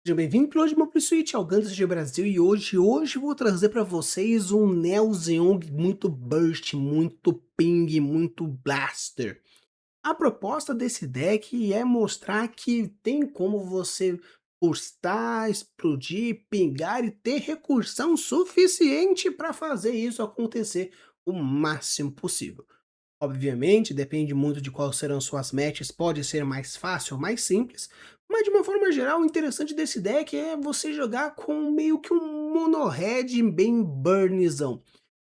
Seja bem-vindo pelo hoje meu Switch ao Gantz de Brasil e hoje eu vou trazer para vocês um Neo Zeong muito burst, muito ping, muito blaster. A proposta desse deck é mostrar que tem como você burstar, explodir, pingar e ter recursão suficiente para fazer isso acontecer o máximo possível. Obviamente, depende muito de quais serão suas matches, pode ser mais fácil ou mais simples, mas de uma forma geral, o interessante desse deck é você jogar com meio que um mono red bem burnzão.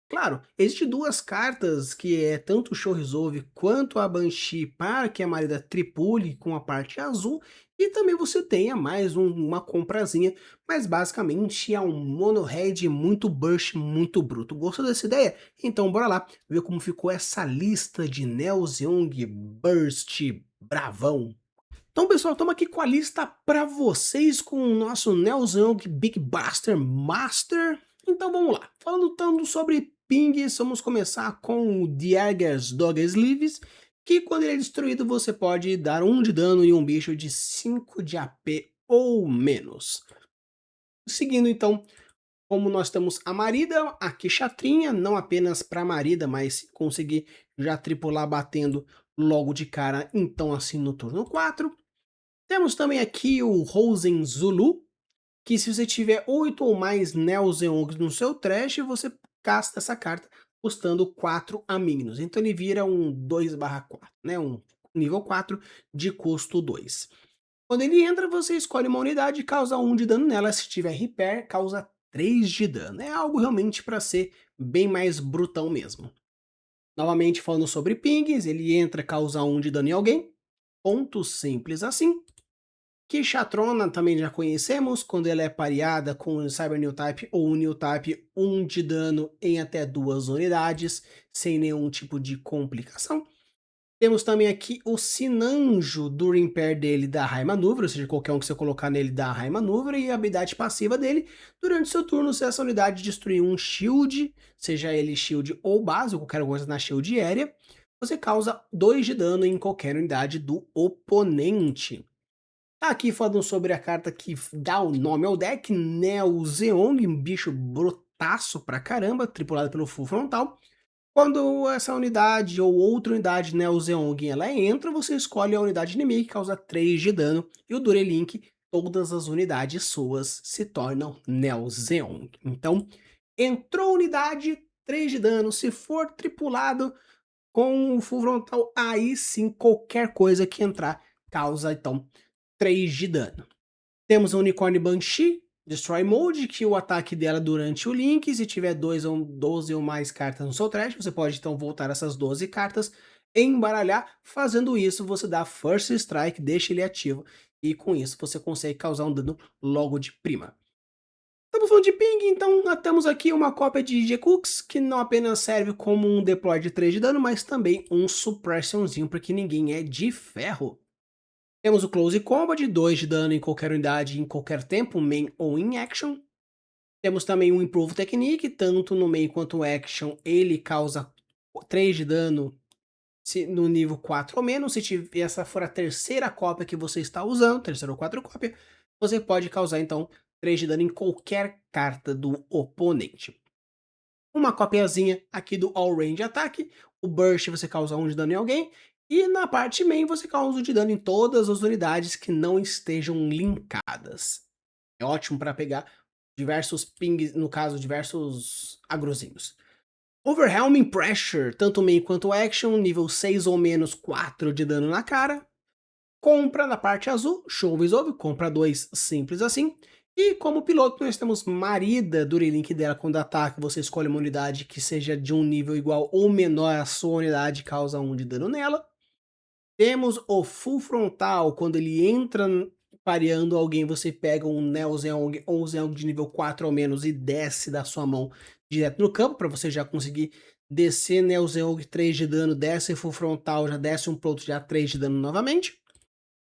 Claro, existe duas cartas que é tanto o Show Resolve quanto a Banshee para que a Marida tripule com a parte azul e também você tenha mais uma comprazinha, mas basicamente é um mono red muito burst, muito bruto. Gostou dessa ideia? Então bora lá ver como ficou essa lista de Neo Zeong Burst Bravão. Então, pessoal, estamos aqui com a lista para vocês com o nosso Neo Zeong Big Buster Master. Então vamos lá. Falando tanto sobre pings, vamos começar com o Dieger's Dog Sleeves, que quando ele é destruído você pode dar 1 de dano em um bicho de 5 de AP ou menos. Seguindo então, como nós temos a Marida, aqui chatrinha, não apenas para Marida, mas conseguir já tripular batendo logo de cara, então assim no turno 4. Temos também aqui o Rosen Zulu, que se você tiver 8 ou mais Neo Zeongs no seu trash, você casta essa carta custando 4 a menos. Então ele vira um 2/4, né? Um nível 4 de custo 2. Quando ele entra, você escolhe uma unidade e causa 1 de dano nela. Se tiver repair, causa 3 de dano. É algo realmente para ser bem mais brutão mesmo. Novamente falando sobre pings, ele entra, causa 1 de dano em alguém. Ponto simples assim. Kishatrona também já conhecemos, quando ela é pareada com o Cyber New Type ou o New Type, 1 de dano em até 2 unidades, sem nenhum tipo de complicação. Temos também aqui o Sinanjo do Repair dele da High Maneuver, ou seja, qualquer um que você colocar nele dá High Maneuver, e a habilidade passiva dele, durante seu turno, se essa unidade destruir um shield, seja ele shield ou base, ou qualquer coisa na shield area, você causa 2 de dano em qualquer unidade do oponente. Tá aqui falando sobre a carta que dá o nome ao deck, Neo Zeong, um bicho brotaço pra caramba, tripulado pelo Full Frontal. Quando essa unidade ou outra unidade Neo Zeong ela entra, você escolhe a unidade inimiga que causa 3 de dano, e o Durelink, todas as unidades suas se tornam Neo Zeong. Então, entrou unidade, 3 de dano, se for tripulado com o Full Frontal, aí sim qualquer coisa que entrar causa então 3 de dano. Temos a Unicorn Banshee, Destroy Mode, que o ataque dela durante o link, se tiver 12 ou mais cartas no seu trash, você pode então voltar essas 12 cartas, embaralhar, fazendo isso você dá First Strike, deixa ele ativo, e com isso você consegue causar um dano logo de prima. Estamos falando de ping, então nós temos aqui uma cópia de G-Cooks, que não apenas serve como um deploy de 3 de dano, mas também um suppressionzinho, porque ninguém é de ferro. Temos o Close Combat, 2 de dano em qualquer unidade em qualquer tempo, main ou in action. Temos também um Improve Technique, tanto no main quanto no action, ele causa 3 de dano no nível 4 ou menos. Se essa for a terceira cópia que você está usando, terceira ou quarta cópia, você pode causar então 3 de dano em qualquer carta do oponente. Uma copiazinha aqui do All Range Attack, o Burst você causa 1 de dano em alguém, e na parte main você causa 1 de dano em todas as unidades que não estejam linkadas. É ótimo para pegar diversos pings, no caso, diversos agrozinhos. Overwhelming Pressure, tanto main quanto action, nível 6 ou menos, 4 de dano na cara. Compra na parte azul, show resolve, compra 2, simples assim. E como piloto nós temos Marida, do link dela quando ataca, você escolhe uma unidade que seja de um nível igual ou menor à sua unidade, causa 1 de dano nela. Temos o Full Frontal, quando ele entra pareando alguém, você pega um Neo Zeong ou um Zeong de nível 4 ou menos e desce da sua mão direto no campo, para você já conseguir descer Neo Zeong 3 de dano, desce Full Frontal, já desce um pronto já 3 de dano novamente.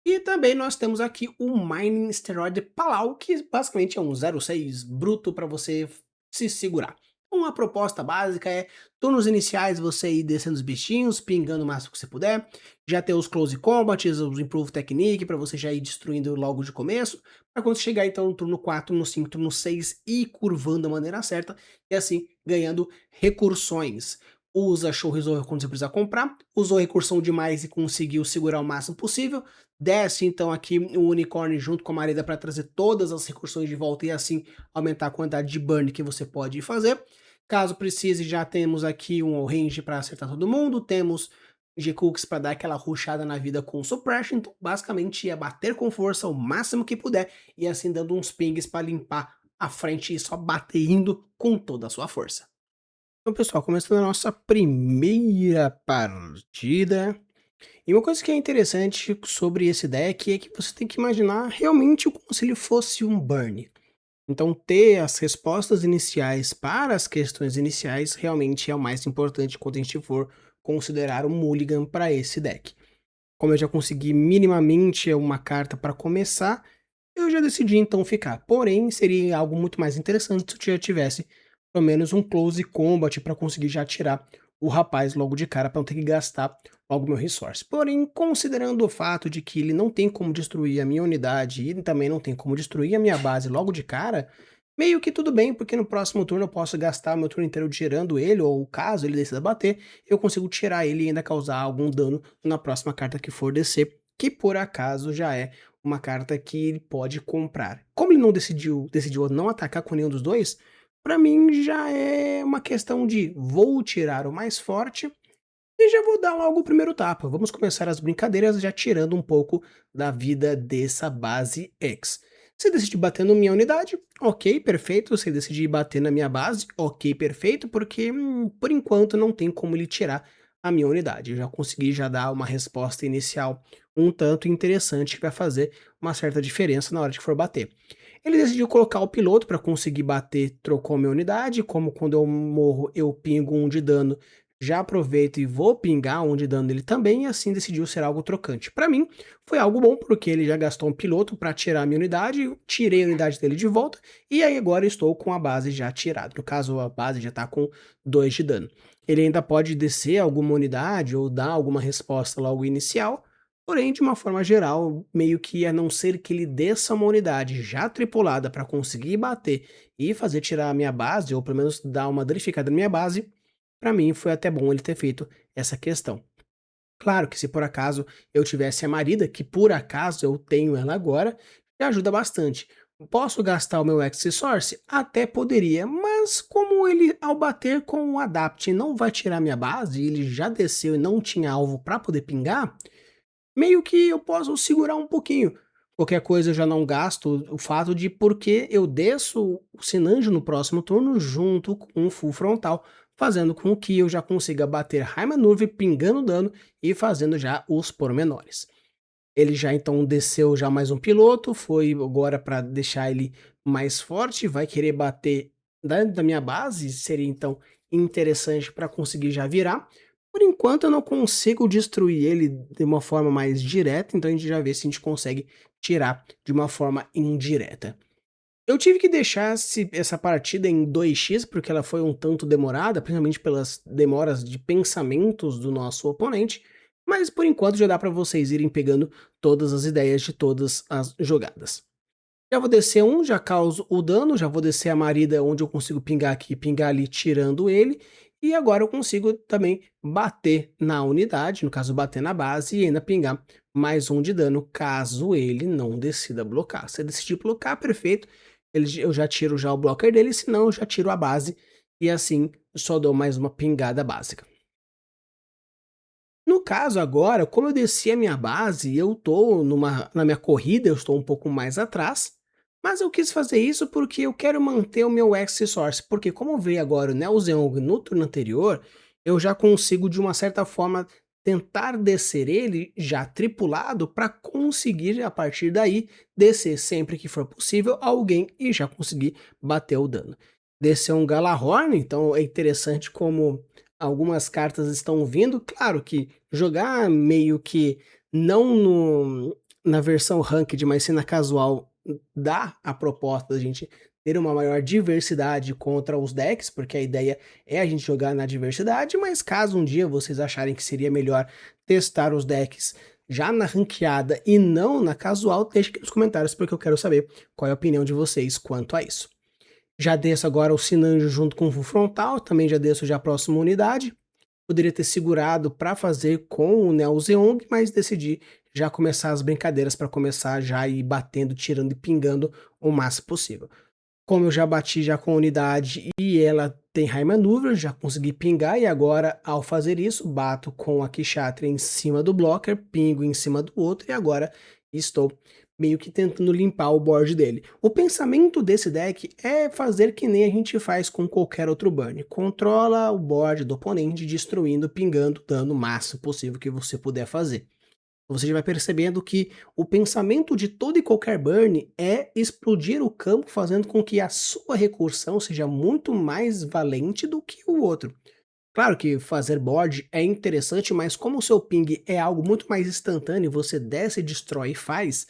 E também nós temos aqui o Mining Steroid Palau, que basicamente é um 0,6 bruto para você se segurar. Então a proposta básica é, turnos iniciais você ir descendo os bichinhos, pingando o máximo que você puder, já ter os close combats, os improve technique, para você já ir destruindo logo de começo, para quando chegar então no turno 4, no 5, turno 6, ir curvando da maneira certa, e assim ganhando recursões. Usa Show Resolver quando você precisar comprar, usou recursão demais e conseguiu segurar o máximo possível, desce então aqui o unicórnio junto com a Marida para trazer todas as recursões de volta e assim aumentar a quantidade de burn que você pode fazer. Caso precise, já temos aqui um range para acertar todo mundo, temos G-Cooks para dar aquela rushada na vida com Suppression, então basicamente é bater com força o máximo que puder e assim dando uns pings para limpar a frente e só bater indo com toda a sua força. Então pessoal, começando a nossa primeira partida, e uma coisa que é interessante sobre esse deck é que você tem que imaginar realmente como se ele fosse um burn. Então, ter as respostas iniciais para as questões iniciais realmente é o mais importante quando a gente for considerar o Mulligan para esse deck. Como eu já consegui minimamente uma carta para começar, eu já decidi então ficar. Porém, seria algo muito mais interessante se eu já tivesse pelo menos um close combat para conseguir já tirar o rapaz logo de cara para não ter que gastar logo meu resource. Porém, considerando o fato de que ele não tem como destruir a minha unidade e também não tem como destruir a minha base logo de cara, meio que tudo bem, porque no próximo turno eu posso gastar meu turno inteiro tirando ele, ou caso ele decida bater, eu consigo tirar ele e ainda causar algum dano na próxima carta que for descer, que por acaso já é uma carta que ele pode comprar. Como ele não decidiu não atacar com nenhum dos dois, para mim já é uma questão de vou tirar o mais forte e já vou dar logo o primeiro tapa. Vamos começar as brincadeiras já tirando um pouco da vida dessa base X. Se decidir bater na minha unidade, ok, perfeito. Se decidir bater na minha base, ok, perfeito, porque por enquanto não tem como ele tirar a minha unidade. Eu já consegui já dar uma resposta inicial um tanto interessante que vai fazer uma certa diferença na hora que for bater. Ele decidiu colocar o piloto para conseguir bater, trocou minha unidade, como quando eu morro eu pingo 1 de dano, já aproveito e vou pingar 1 de dano nele também, e assim decidiu ser algo trocante. Para mim, foi algo bom, porque ele já gastou um piloto para tirar a minha unidade, eu tirei a unidade dele de volta, e aí agora estou com a base já tirada. No caso, a base já está com 2 de dano. Ele ainda pode descer alguma unidade ou dar alguma resposta logo inicial, porém, de uma forma geral, meio que a não ser que ele desça uma unidade já tripulada para conseguir bater e fazer tirar a minha base, ou pelo menos dar uma danificada na minha base, para mim foi até bom ele ter feito essa questão. Claro que se por acaso eu tivesse a Marida, que por acaso eu tenho ela agora, já ajuda bastante. Posso gastar o meu X-Source? Até poderia, mas como ele ao bater com o Adapt não vai tirar minha base, ele já desceu e não tinha alvo para poder pingar, meio que eu posso segurar um pouquinho. Qualquer coisa eu já não gasto o fato de porque eu desço o Sinanjo no próximo turno junto com o Full Frontal, fazendo com que eu já consiga bater Heimanurve pingando dano e fazendo já os pormenores. Ele já então desceu já mais um piloto, foi agora para deixar ele mais forte, vai querer bater da minha base, seria então interessante para conseguir já virar. Por enquanto eu não consigo destruir ele de uma forma mais direta, então a gente já vê se a gente consegue tirar de uma forma indireta. Eu tive que deixar essa partida em 2x, porque ela foi um tanto demorada, principalmente pelas demoras de pensamentos do nosso oponente, mas por enquanto já dá para vocês irem pegando todas as ideias de todas as jogadas. Já vou descer um, já causo o dano, já vou descer a Marida onde eu consigo pingar aqui, pingar ali, tirando ele, e agora eu consigo também bater na unidade, no caso bater na base, e ainda pingar mais um de dano, caso ele não decida blocar. Se ele decidir blocar, perfeito, eu já tiro já o blocker dele, senão eu já tiro a base, e assim só dou mais uma pingada básica. No caso agora, como eu desci a minha base, eu tô na minha corrida, eu estou um pouco mais atrás, mas eu quis fazer isso porque eu quero manter o meu X-Source, porque como veio agora o Nelzeong no turno anterior, eu já consigo de uma certa forma tentar descer ele já tripulado para conseguir a partir daí descer sempre que for possível alguém e já conseguir bater o dano. Descer um Galahorn, então é interessante como algumas cartas estão vindo, claro que jogar meio que não na versão ranked, mas sim na casual, dá a proposta da gente ter uma maior diversidade contra os decks, porque a ideia é a gente jogar na diversidade, mas caso um dia vocês acharem que seria melhor testar os decks já na ranqueada e não na casual, deixe aqui nos comentários porque eu quero saber qual é a opinião de vocês quanto a isso. Já desço agora o Sinanjo junto com o Full Frontal, também já desço já a próxima unidade. Poderia ter segurado para fazer com o Neo Zeong, mas decidi já começar as brincadeiras para começar já ir batendo, tirando e pingando o máximo possível. Como eu já bati já com a unidade e ela tem High Maneuver, já consegui pingar e agora ao fazer isso, bato com a Kshatriya em cima do blocker, pingo em cima do outro e agora estou meio que tentando limpar o board dele. O pensamento desse deck é fazer que nem a gente faz com qualquer outro burn. Controla o board do oponente, destruindo, pingando, dando o máximo possível que você puder fazer. Você já vai percebendo que o pensamento de todo e qualquer burn é explodir o campo, fazendo com que a sua recursão seja muito mais valente do que o outro. Claro que fazer board é interessante, mas como o seu ping é algo muito mais instantâneo, você desce, destrói e faz,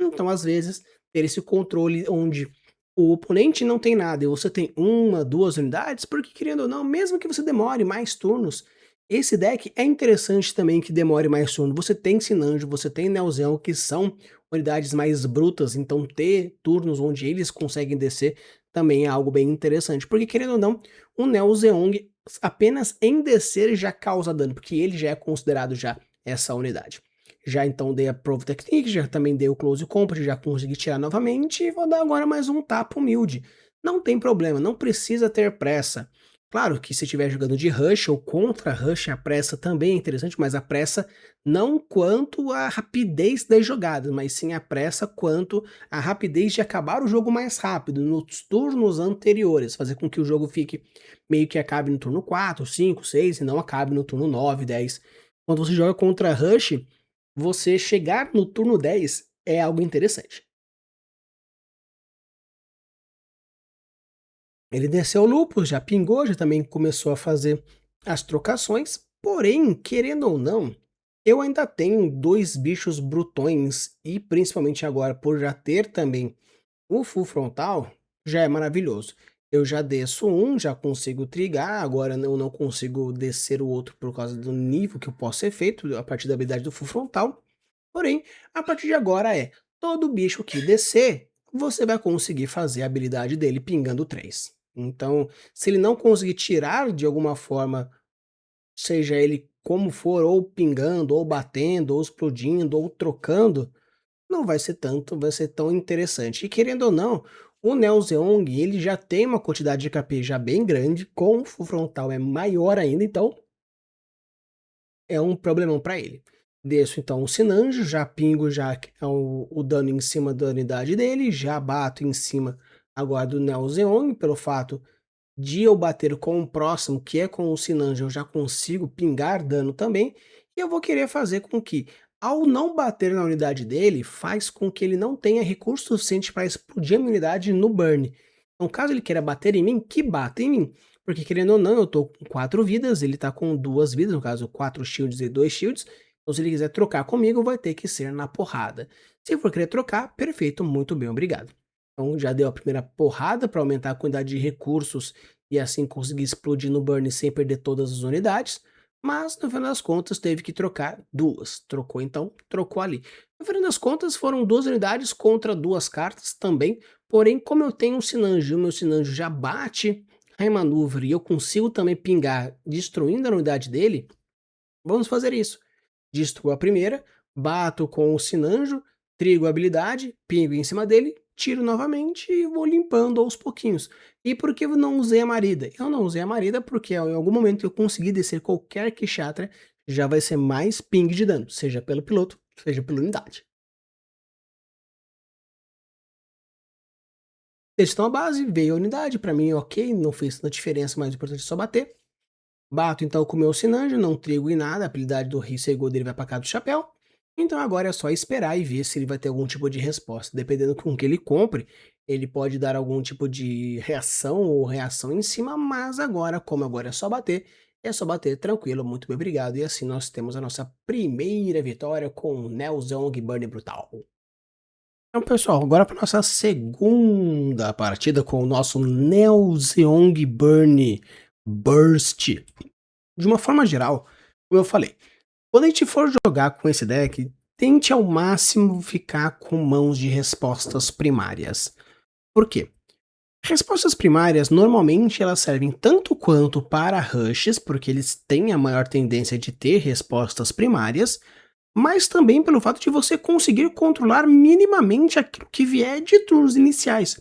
então às vezes ter esse controle onde o oponente não tem nada e você tem uma, duas unidades, porque querendo ou não, mesmo que você demore mais turnos, esse deck é interessante também que demore mais turno. Você tem Sinanjo, você tem Neozão, que são unidades mais brutas, então ter turnos onde eles conseguem descer também é algo bem interessante. Porque querendo ou não, o Neo Zeong apenas em descer já causa dano, porque ele já é considerado já essa unidade. Já então dei a Prove Technique, já também dei o Close Combat, já consegui tirar novamente e vou dar agora mais um tapa humilde. Não tem problema, não precisa ter pressa. Claro que se estiver jogando de Rush ou contra Rush, a pressa também é interessante, mas a pressa não quanto a rapidez das jogadas, mas sim a pressa quanto a rapidez de acabar o jogo mais rápido, nos turnos anteriores, fazer com que o jogo fique meio que acabe no turno 4, 5, 6 e não acabe no turno 9, 10. Quando você joga contra Rush, você chegar no turno 10 é algo interessante. Ele desceu o Lupus, já pingou, já também começou a fazer as trocações, porém, querendo ou não, eu ainda tenho dois bichos brutões e principalmente agora por já ter também o Full Frontal, já é maravilhoso. Eu já desço um, já consigo trigar, agora eu não consigo descer o outro por causa do nível que eu posso ser feito a partir da habilidade do Full Frontal. Porém, a partir de agora é, todo bicho que descer, você vai conseguir fazer a habilidade dele pingando 3. Então, se ele não conseguir tirar de alguma forma, seja ele como for, ou pingando, ou batendo, ou explodindo, ou trocando, não vai ser tanto, vai ser tão interessante. E querendo ou não, o Neo Zeong, ele já tem uma quantidade de KP já bem grande, com o frontal é maior ainda, então é um problemão para ele. Desço então o Sinanjo, já pingo já o dano em cima da unidade dele, já bato em cima agora do Neo Zeong, pelo fato de eu bater com o próximo, que é com o Sinanjo, eu já consigo pingar dano também, e eu vou querer fazer com que, ao não bater na unidade dele, faz com que ele não tenha recurso suficiente para explodir a minha unidade no burn. Então, caso ele queira bater em mim, que bata em mim. Porque querendo ou não, eu tô com 4 vidas, ele tá com 2 vidas, no caso 4 shields e 2 shields. Então se ele quiser trocar comigo, vai ter que ser na porrada. Se for querer trocar, perfeito, muito bem, obrigado. Então já deu a primeira porrada para aumentar a quantidade de recursos e assim conseguir explodir no burn sem perder todas as unidades. Mas no final das contas teve que trocar duas. Trocou então, trocou ali. No final das contas foram 2 unidades contra 2 cartas também. Porém, como eu tenho um Sinanjo, o meu Sinanjo já bate High Maneuver e eu consigo também pingar destruindo a unidade dele, vamos fazer isso. Destruo a primeira, bato com o Sinanjo, trigo a habilidade, pingo em cima dele, tiro novamente e vou limpando aos pouquinhos. E por que eu não usei a Marida? Eu não usei a Marida porque em algum momento eu consegui descer qualquer Kshatriya, já vai ser mais ping de dano, seja pelo piloto, seja pela unidade. Testou a base, veio a unidade, para mim ok, não fez tanta diferença, mas o importante é só bater. Bato então com o meu Sinanjo, não trigo em nada, a habilidade do Hiseigo dele vai pra cá do chapéu. Então agora é só esperar e ver se ele vai ter algum tipo de resposta. Dependendo com que ele compre, ele pode dar algum tipo de reação ou reação em cima, mas agora, como agora é só bater tranquilo, muito bem, obrigado. E assim nós temos a nossa primeira vitória com o Neozong Burn Brutal. Então, pessoal, agora para nossa segunda partida com o nosso Neo Zeong Burn Burst. De uma forma geral, como eu falei, quando a gente for jogar com esse deck, tente ao máximo ficar com mãos de respostas primárias. Por quê? Respostas primárias normalmente elas servem tanto quanto para rushes, porque eles têm a maior tendência de ter respostas primárias, mas também pelo fato de você conseguir controlar minimamente aquilo que vier de turnos iniciais.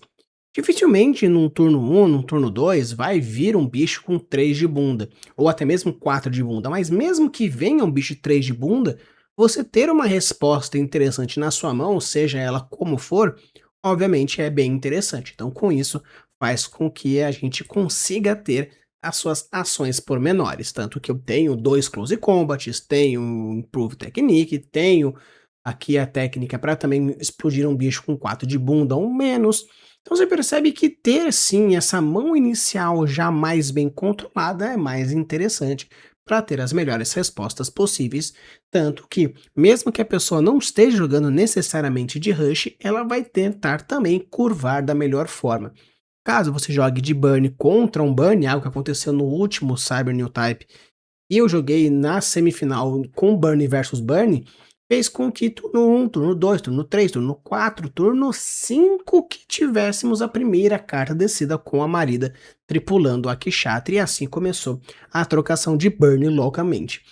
Dificilmente num turno 1, num turno 2, vai vir um bicho com 3 de bunda, ou até mesmo 4 de bunda, mas mesmo que venha um bicho de 3 de bunda, você ter uma resposta interessante na sua mão, seja ela como for, obviamente é bem interessante. Então com isso, faz com que a gente consiga ter as suas ações pormenores, tanto que eu tenho 2 Close Combats, tenho um Improve Technique, tenho aqui a técnica para também explodir um bicho com 4 de bunda ou menos. Então você percebe que ter sim essa mão inicial já mais bem controlada é mais interessante para ter as melhores respostas possíveis, tanto que mesmo que a pessoa não esteja jogando necessariamente de rush, ela vai tentar também curvar da melhor forma. Caso você jogue de burn contra um burn, algo que aconteceu no último Cyber New Type, e eu joguei na semifinal com Burn versus Burn, fez com que turno 1, turno 2, turno 3, turno 4, turno 5 que tivéssemos a primeira carta descida com a Marida tripulando a Kshatriya, e assim começou a trocação de Burn loucamente.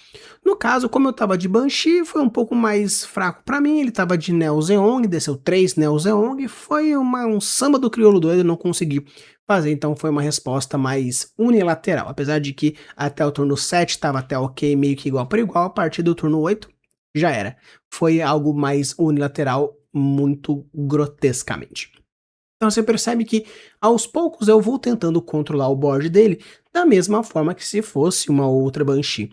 No caso, como eu tava de Banshee, foi um pouco mais fraco para mim, ele tava de Neo Zeong, desceu 3 Neo Zeong, foi um samba do crioulo doido, eu não consegui fazer, então foi uma resposta mais unilateral, apesar de que até o turno 7 estava até ok, meio que igual por igual, a partir do turno 8 já era. Foi algo mais unilateral, muito grotescamente. Então você percebe que aos poucos eu vou tentando controlar o board dele da mesma forma que se fosse uma outra Banshee.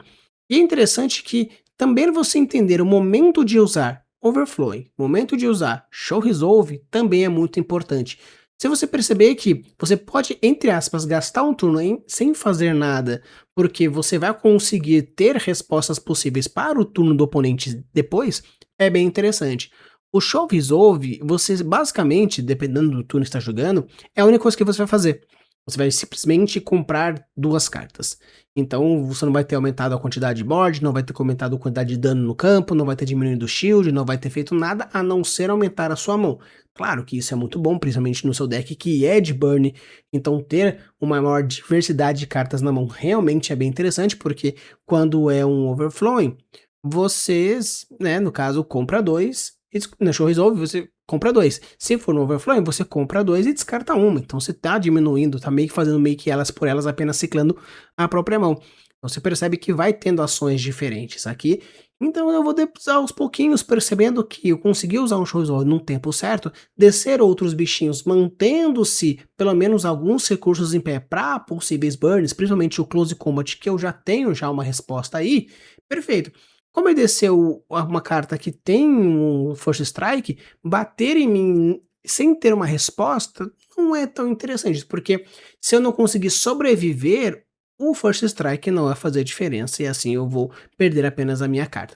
E é interessante que também você entender o momento de usar Overflowing, momento de usar Show Resolve também é muito importante. Se você perceber que você pode, entre aspas, gastar um turno sem fazer nada, porque você vai conseguir ter respostas possíveis para o turno do oponente depois, é bem interessante. O Show Resolve, você basicamente, dependendo do turno que está jogando, é a única coisa que você vai fazer. Você vai simplesmente comprar 2 cartas. Então você não vai ter aumentado a quantidade de board, não vai ter aumentado a quantidade de dano no campo, não vai ter diminuído o shield, não vai ter feito nada a não ser aumentar a sua mão. Claro que isso é muito bom, principalmente no seu deck que é de burn, então ter uma maior diversidade de cartas na mão realmente é bem interessante, porque quando é um overflowing, vocês, né, no caso, compra 2 e no show resolve, você compra 2. Se for no overflowing, você compra 2 e descarta uma. Então você tá diminuindo, tá meio que fazendo meio que elas por elas, apenas ciclando a própria mão. Então você percebe que vai tendo ações diferentes aqui. Então eu vou aos pouquinhos percebendo que eu consegui usar um show resolve num tempo certo, descer outros bichinhos, mantendo-se pelo menos alguns recursos em pé para possíveis burns, principalmente o close combat, que eu já tenho já uma resposta aí. Perfeito. Como ele desceu uma carta que tem um First Strike, bater em mim sem ter uma resposta não é tão interessante, porque se eu não conseguir sobreviver, o First Strike não vai fazer diferença e assim eu vou perder apenas a minha carta.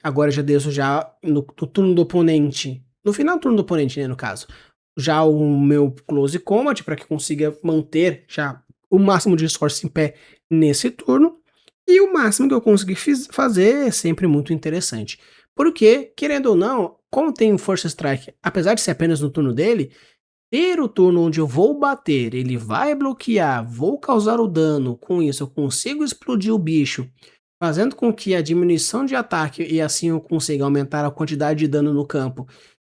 Agora já desço já no turno do oponente, no final do turno do oponente, né, no caso, já o meu Close Combat para que consiga manter já o máximo de esforço em pé nesse turno. E o máximo que eu consegui fazer é sempre muito interessante. Porque, querendo ou não, como tem o Force Strike, apesar de ser apenas no turno dele, ter o turno onde eu vou bater, ele vai bloquear, vou causar o dano, com isso eu consigo explodir o bicho, fazendo com que a diminuição de ataque e assim eu consiga aumentar a quantidade de dano no campo,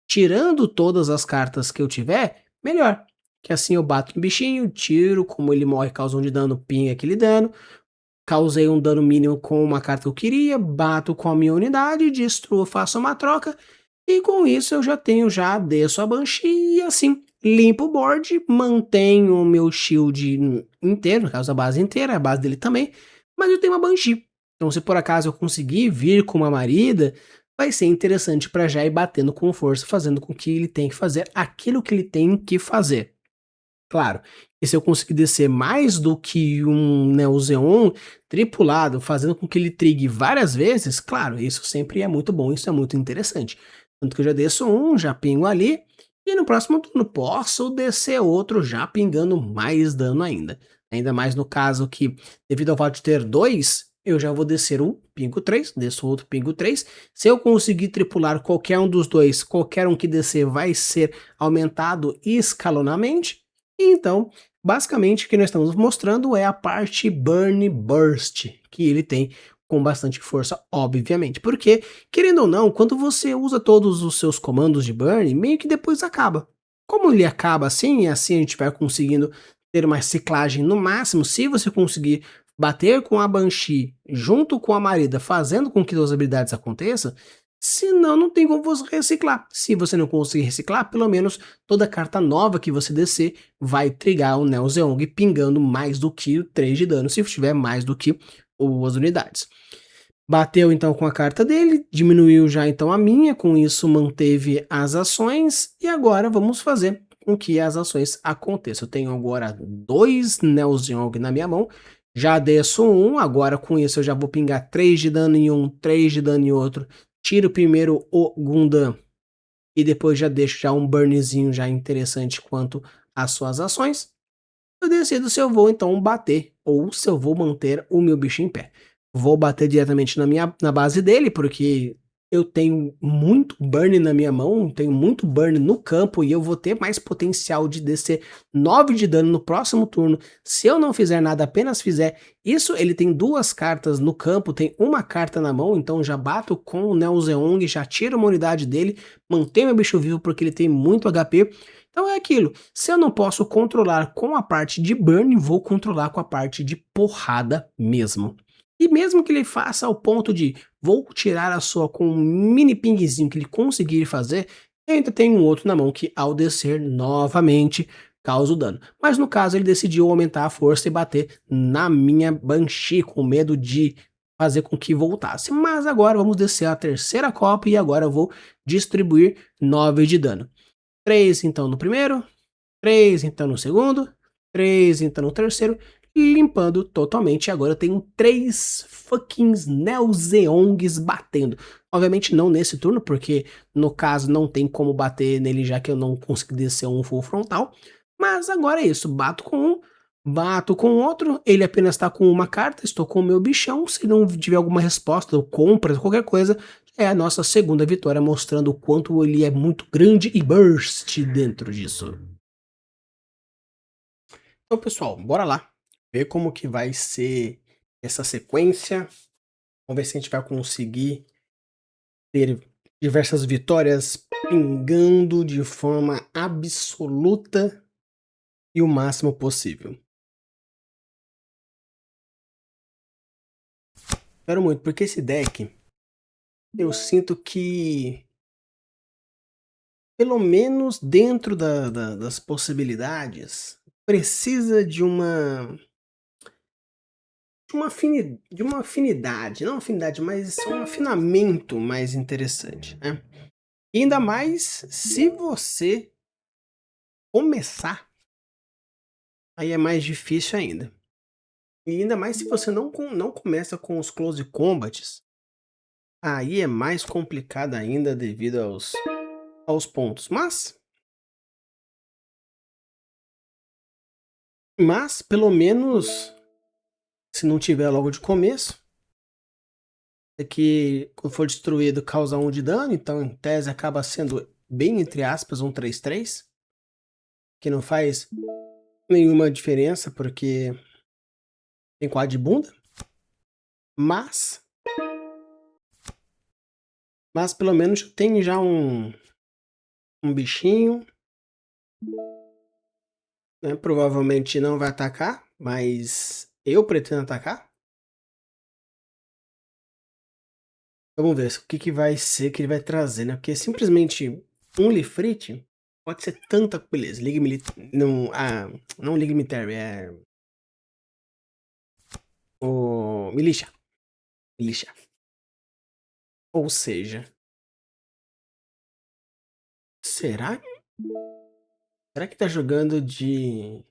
tirando todas as cartas que eu tiver, melhor. Que assim eu bato no bichinho, tiro, como ele morre, causa um de dano, pinga aquele dano, causei um dano mínimo com uma carta que eu queria, bato com a minha unidade, destruo, faço uma troca, e com isso eu já tenho, já desço a Banshee e assim, limpo o board, mantenho o meu shield inteiro, no caso a base inteira, a base dele também, mas eu tenho uma Banshee. Então se por acaso eu conseguir vir com uma Marida, vai ser interessante para já ir batendo com força, fazendo com que ele tenha que fazer aquilo que ele tem que fazer. Claro, e se eu conseguir descer mais do que um Neo Zeon tripulado, fazendo com que ele trigue várias vezes, claro, isso sempre é muito bom, isso é muito interessante. Tanto que eu já desço um, já pingo ali, e no próximo turno posso descer outro já pingando mais dano ainda. Ainda mais no caso que, devido ao fato de ter dois, eu já vou descer um, pingo 3, desço outro, pingo 3. Se eu conseguir tripular qualquer um dos dois, qualquer um que descer vai ser aumentado escalonamente. Então, basicamente o que nós estamos mostrando é a parte Burn Burst que ele tem com bastante força, obviamente. Porque, querendo ou não, quando você usa todos os seus comandos de burn, meio que depois acaba. Como ele acaba assim, e assim a gente vai conseguindo ter uma reciclagem no máximo, se você conseguir bater com a Banshee junto com a Marida, fazendo com que suas habilidades aconteçam, senão não tem como você reciclar. Se você não conseguir reciclar, pelo menos toda carta nova que você descer vai trigar o Neo Zeong pingando mais do que 3 de dano, se tiver mais do que as unidades. Bateu então com a carta dele, diminuiu já então a minha, com isso manteve as ações, e agora vamos fazer com que as ações aconteçam. Eu tenho agora 2 Neo Zeong na minha mão, já desço um, agora com isso eu já vou pingar 3 de dano em um, 3 de dano em outro, tiro primeiro o Gundam, e depois já deixo já um burnzinho já interessante quanto às suas ações. Eu decido se eu vou então bater ou se eu vou manter o meu bicho em pé. Vou bater diretamente na base dele, porque eu tenho muito burn na minha mão, tenho muito burn no campo e eu vou ter mais potencial de descer 9 de dano no próximo turno. Se eu não fizer nada, apenas fizer isso, ele tem 2 cartas no campo, tem uma carta na mão, então já bato com o Neo Zeong, já tiro uma unidade dele, mantenho meu bicho vivo porque ele tem muito HP. Então é aquilo, se eu não posso controlar com a parte de burn, vou controlar com a parte de porrada mesmo. E mesmo que ele faça ao ponto de vou tirar a sua com um mini pingzinho que ele conseguir fazer, eu ainda tenho um outro na mão que ao descer novamente causa o dano. Mas no caso ele decidiu aumentar a força e bater na minha Banshee com medo de fazer com que voltasse. Mas agora vamos descer a terceira copa e agora eu vou distribuir 9 de dano. 3 então no primeiro, 3 então no segundo, 3 então no terceiro, limpando totalmente. Agora eu tenho 3 fucking Neo Zeongs batendo. Obviamente não nesse turno, porque no caso não tem como bater nele, já que eu não consegui descer um full frontal. Mas agora é isso, bato com um, bato com outro, ele apenas está com uma carta, estou com o meu bichão. Se não tiver alguma resposta ou compra, qualquer coisa, é a nossa segunda vitória, mostrando o quanto ele é muito grande e burst dentro disso. Então, pessoal, bora lá ver como que vai ser essa sequência. Vamos ver se a gente vai conseguir ter diversas vitórias pingando de forma absoluta e o máximo possível. Espero muito, porque esse deck eu sinto que, pelo menos dentro das possibilidades, precisa de uma afinidade, não afinidade, mas um afinamento mais interessante, né? E ainda mais se você começar, aí é mais difícil ainda. E ainda mais se você não começa com os close combats, aí é mais complicado ainda devido aos pontos. Mas pelo menos, se não tiver logo de começo, é que quando for destruído causa 1 de dano, então em tese acaba sendo bem entre aspas um 3/3, que não faz nenhuma diferença porque tem quadro de bunda, mas pelo menos tem já um bichinho, né? Provavelmente não vai atacar, mas eu pretendo atacar. Vamos ver o que, que vai ser que ele vai trazer, né? Porque simplesmente um Lifrit pode ser tanta. Beleza, Liga Militar. Não, não Liga Militar, é. O. Militia. Militia. Ou seja, será? Será que tá jogando de.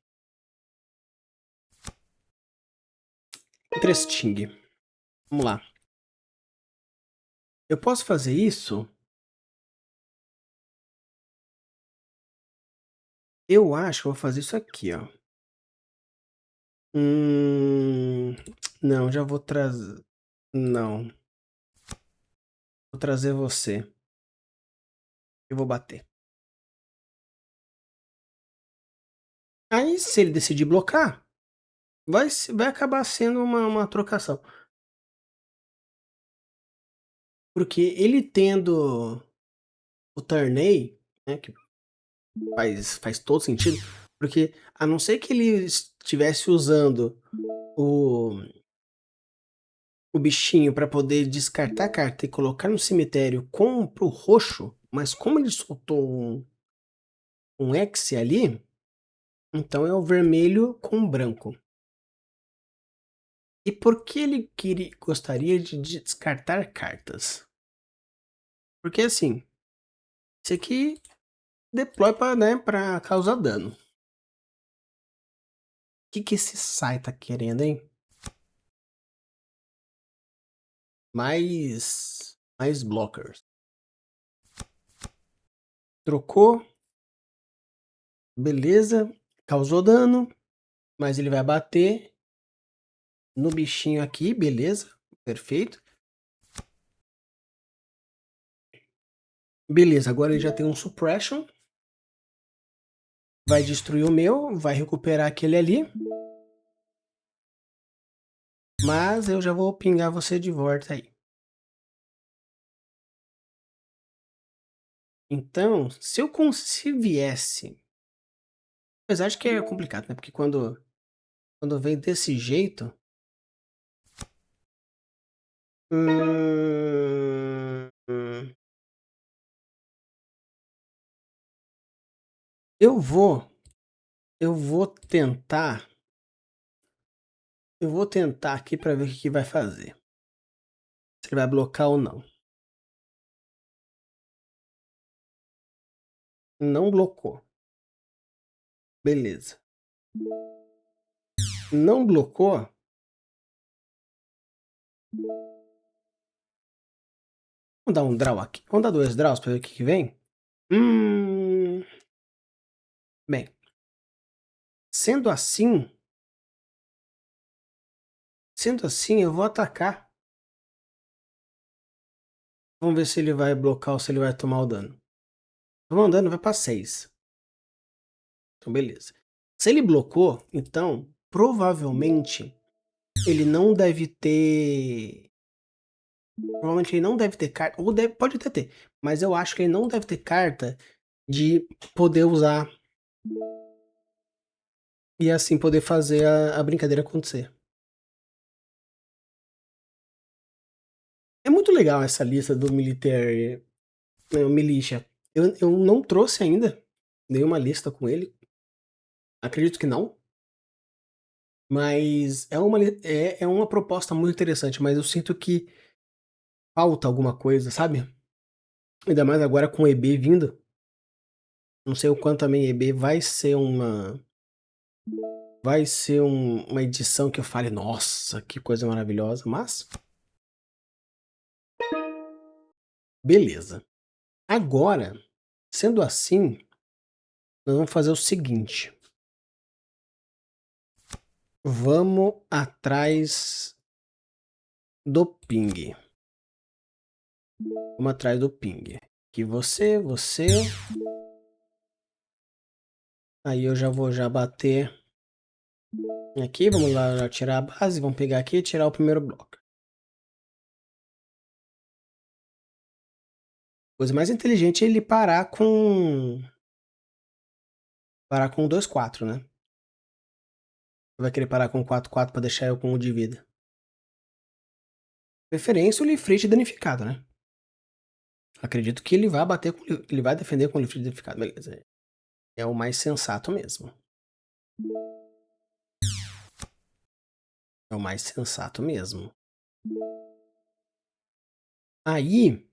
Interesting. Vamos lá. Eu posso fazer isso Eu acho que eu vou fazer isso aqui, ó. Hum, não, já vou trazer. Não, vou trazer você. Eu vou bater. Aí, se ele decidir blocar, vai acabar sendo uma trocação. Porque ele tendo o Turney, né, que faz todo sentido, porque a não ser que ele estivesse usando o, o bichinho para poder descartar a carta e colocar no cemitério com pro roxo, mas como ele soltou um X ali, então é o vermelho com branco. E por que ele gostaria de descartar cartas? Porque assim, isso aqui deploy para, né, para causar dano. O que esse Sai tá querendo, hein? Mais blockers. Trocou, beleza, causou dano, mas ele vai bater no bichinho aqui, beleza, perfeito. Beleza, agora ele já tem um suppression. Vai destruir o meu, vai recuperar aquele ali. Mas eu já vou pingar você de volta aí. Então, se viesse. Apesar de que é complicado, né? Porque quando vem desse jeito. Hum, eu vou. Eu vou tentar. Eu vou tentar aqui para ver o que vai fazer. Se ele vai blocar ou não. Não blocou. Beleza. Não blocou. Vamos dar um draw aqui. Vamos dar 2 draws para ver o que vem. Hum. Bem. Sendo assim. Sendo assim, eu vou atacar. Vamos ver se ele vai blocar ou se ele vai tomar o dano. Tomar o dano vai para 6. Então, beleza. Se ele blocou, então, provavelmente, ele não deve ter. Provavelmente ele não deve ter carta. Ou pode até ter. Mas eu acho que ele não deve ter carta de poder usar. E assim poder fazer a brincadeira acontecer. É muito legal essa lista do Military. Militia. Eu não trouxe ainda nenhuma lista com ele. Acredito que não. Mas é uma proposta muito interessante, mas eu sinto que falta alguma coisa, sabe? Ainda mais agora com o EB vindo. Não sei o quanto também EB vai ser uma edição que eu fale, nossa, que coisa maravilhosa, mas beleza. Agora, sendo assim, nós vamos fazer o seguinte. Vamos atrás do ping. Vamos atrás do ping. Que você. Aí eu já vou bater aqui. Vamos lá já tirar a base. Vamos pegar aqui e tirar o primeiro bloco. Coisa mais inteligente é ele parar com. Parar com 2-4, né? Vai querer parar com 4-4 pra deixar eu com 1 de vida. Preferência o Lifrit danificado, né? Acredito que ele vai bater com. Ele vai defender com o Lifrit danificado. Beleza. É o mais sensato mesmo. É o mais sensato mesmo. Aí.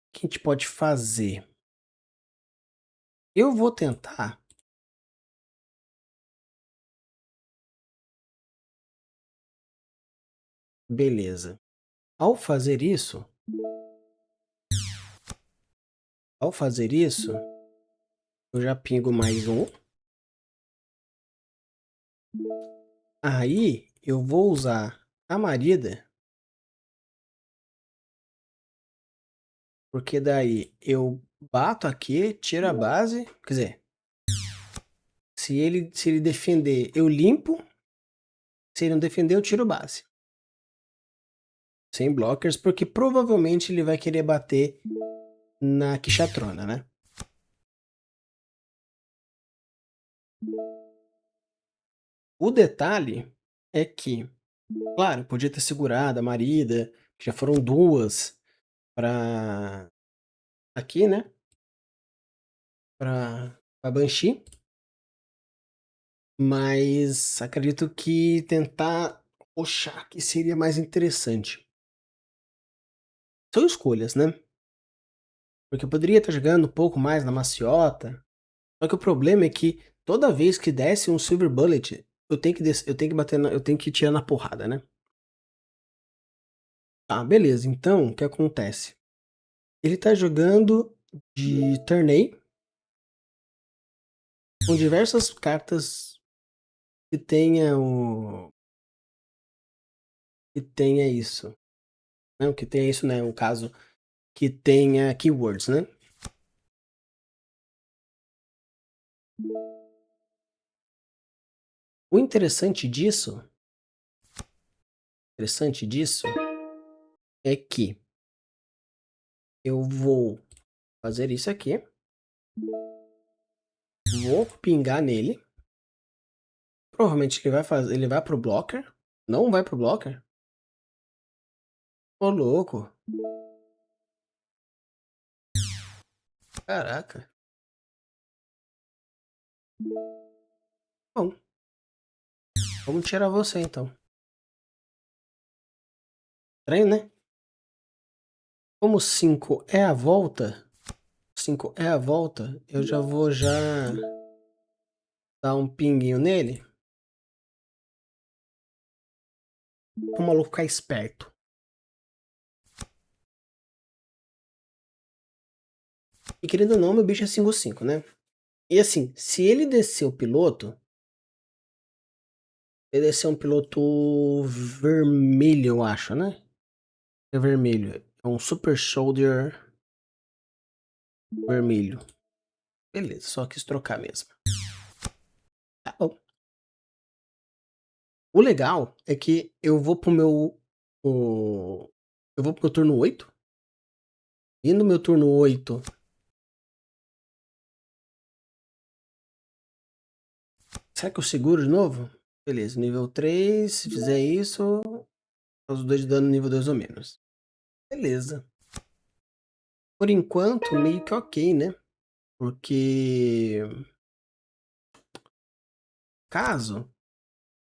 O que a gente pode fazer? Eu vou tentar. Beleza. Ao fazer isso. Ao fazer isso, eu já pingo mais um. Aí, eu vou usar a marida, porque daí eu bato aqui, tiro a base, quer dizer, se ele defender, eu limpo, se ele não defender, eu tiro base. Sem blockers, porque provavelmente ele vai querer bater na Quichatrona, né? O detalhe é que, claro, podia ter segurado a marida, já foram duas pra aqui, né? Pra Banshee. Mas acredito que tentar puxar que seria mais interessante. São escolhas, né? Porque eu poderia estar jogando um pouco mais na maciota. Só que o problema é que toda vez que desce um Silver Bullet, eu tenho que bater eu tenho que tirar na porrada, né? Ah, beleza. Então, o que acontece? Ele tá jogando de Turney com diversas cartas que tenha o que tenha isso. Não, que tenha isso, né? Um caso que tenha keywords, né? O interessante disso é que eu vou fazer isso aqui, vou pingar nele. Provavelmente ele vai fazer, ele vai pro blocker. Não vai pro blocker? Ô, louco. Caraca. Bom, vamos tirar você então. Estranho, né? Como 5 é a volta, 5 é a volta, eu já vou dar um pinguinho nele. Pro maluco ficar esperto. E querendo ou não, meu bicho é 5/5, né? E assim, se ele descer o piloto, ele descer um piloto vermelho, eu acho, né? É vermelho. É um Super Soldier vermelho. Beleza, só quis trocar mesmo. Tá bom. O legal é que eu vou pro meu. Eu vou pro meu turno 8. E no meu turno 8. Será que eu seguro de novo? Beleza, nível 3. Se fizer isso, os dois de dano nível 2 ou menos. Beleza. Por enquanto, meio que ok, né? Porque. Caso.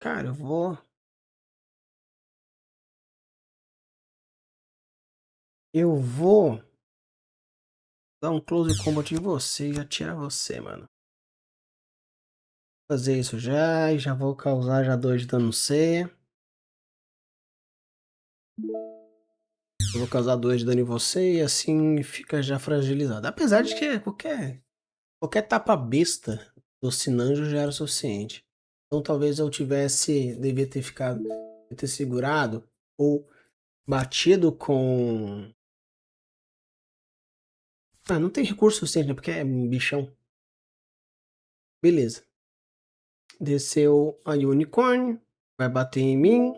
Cara, eu vou. Eu vou dar um close combat em você e atirar você, mano. Fazer isso já e já vou causar já 2 de dano C. Eu vou causar 2 de dano em você e assim fica já fragilizado. Apesar de que qualquer tapa besta do Sinanjo já era o suficiente. Então talvez eu devia ter ficado, ter segurado ou batido com. Ah, não tem recurso suficiente, né? Porque é um bichão. Beleza. Desceu a Unicorn, vai bater em mim.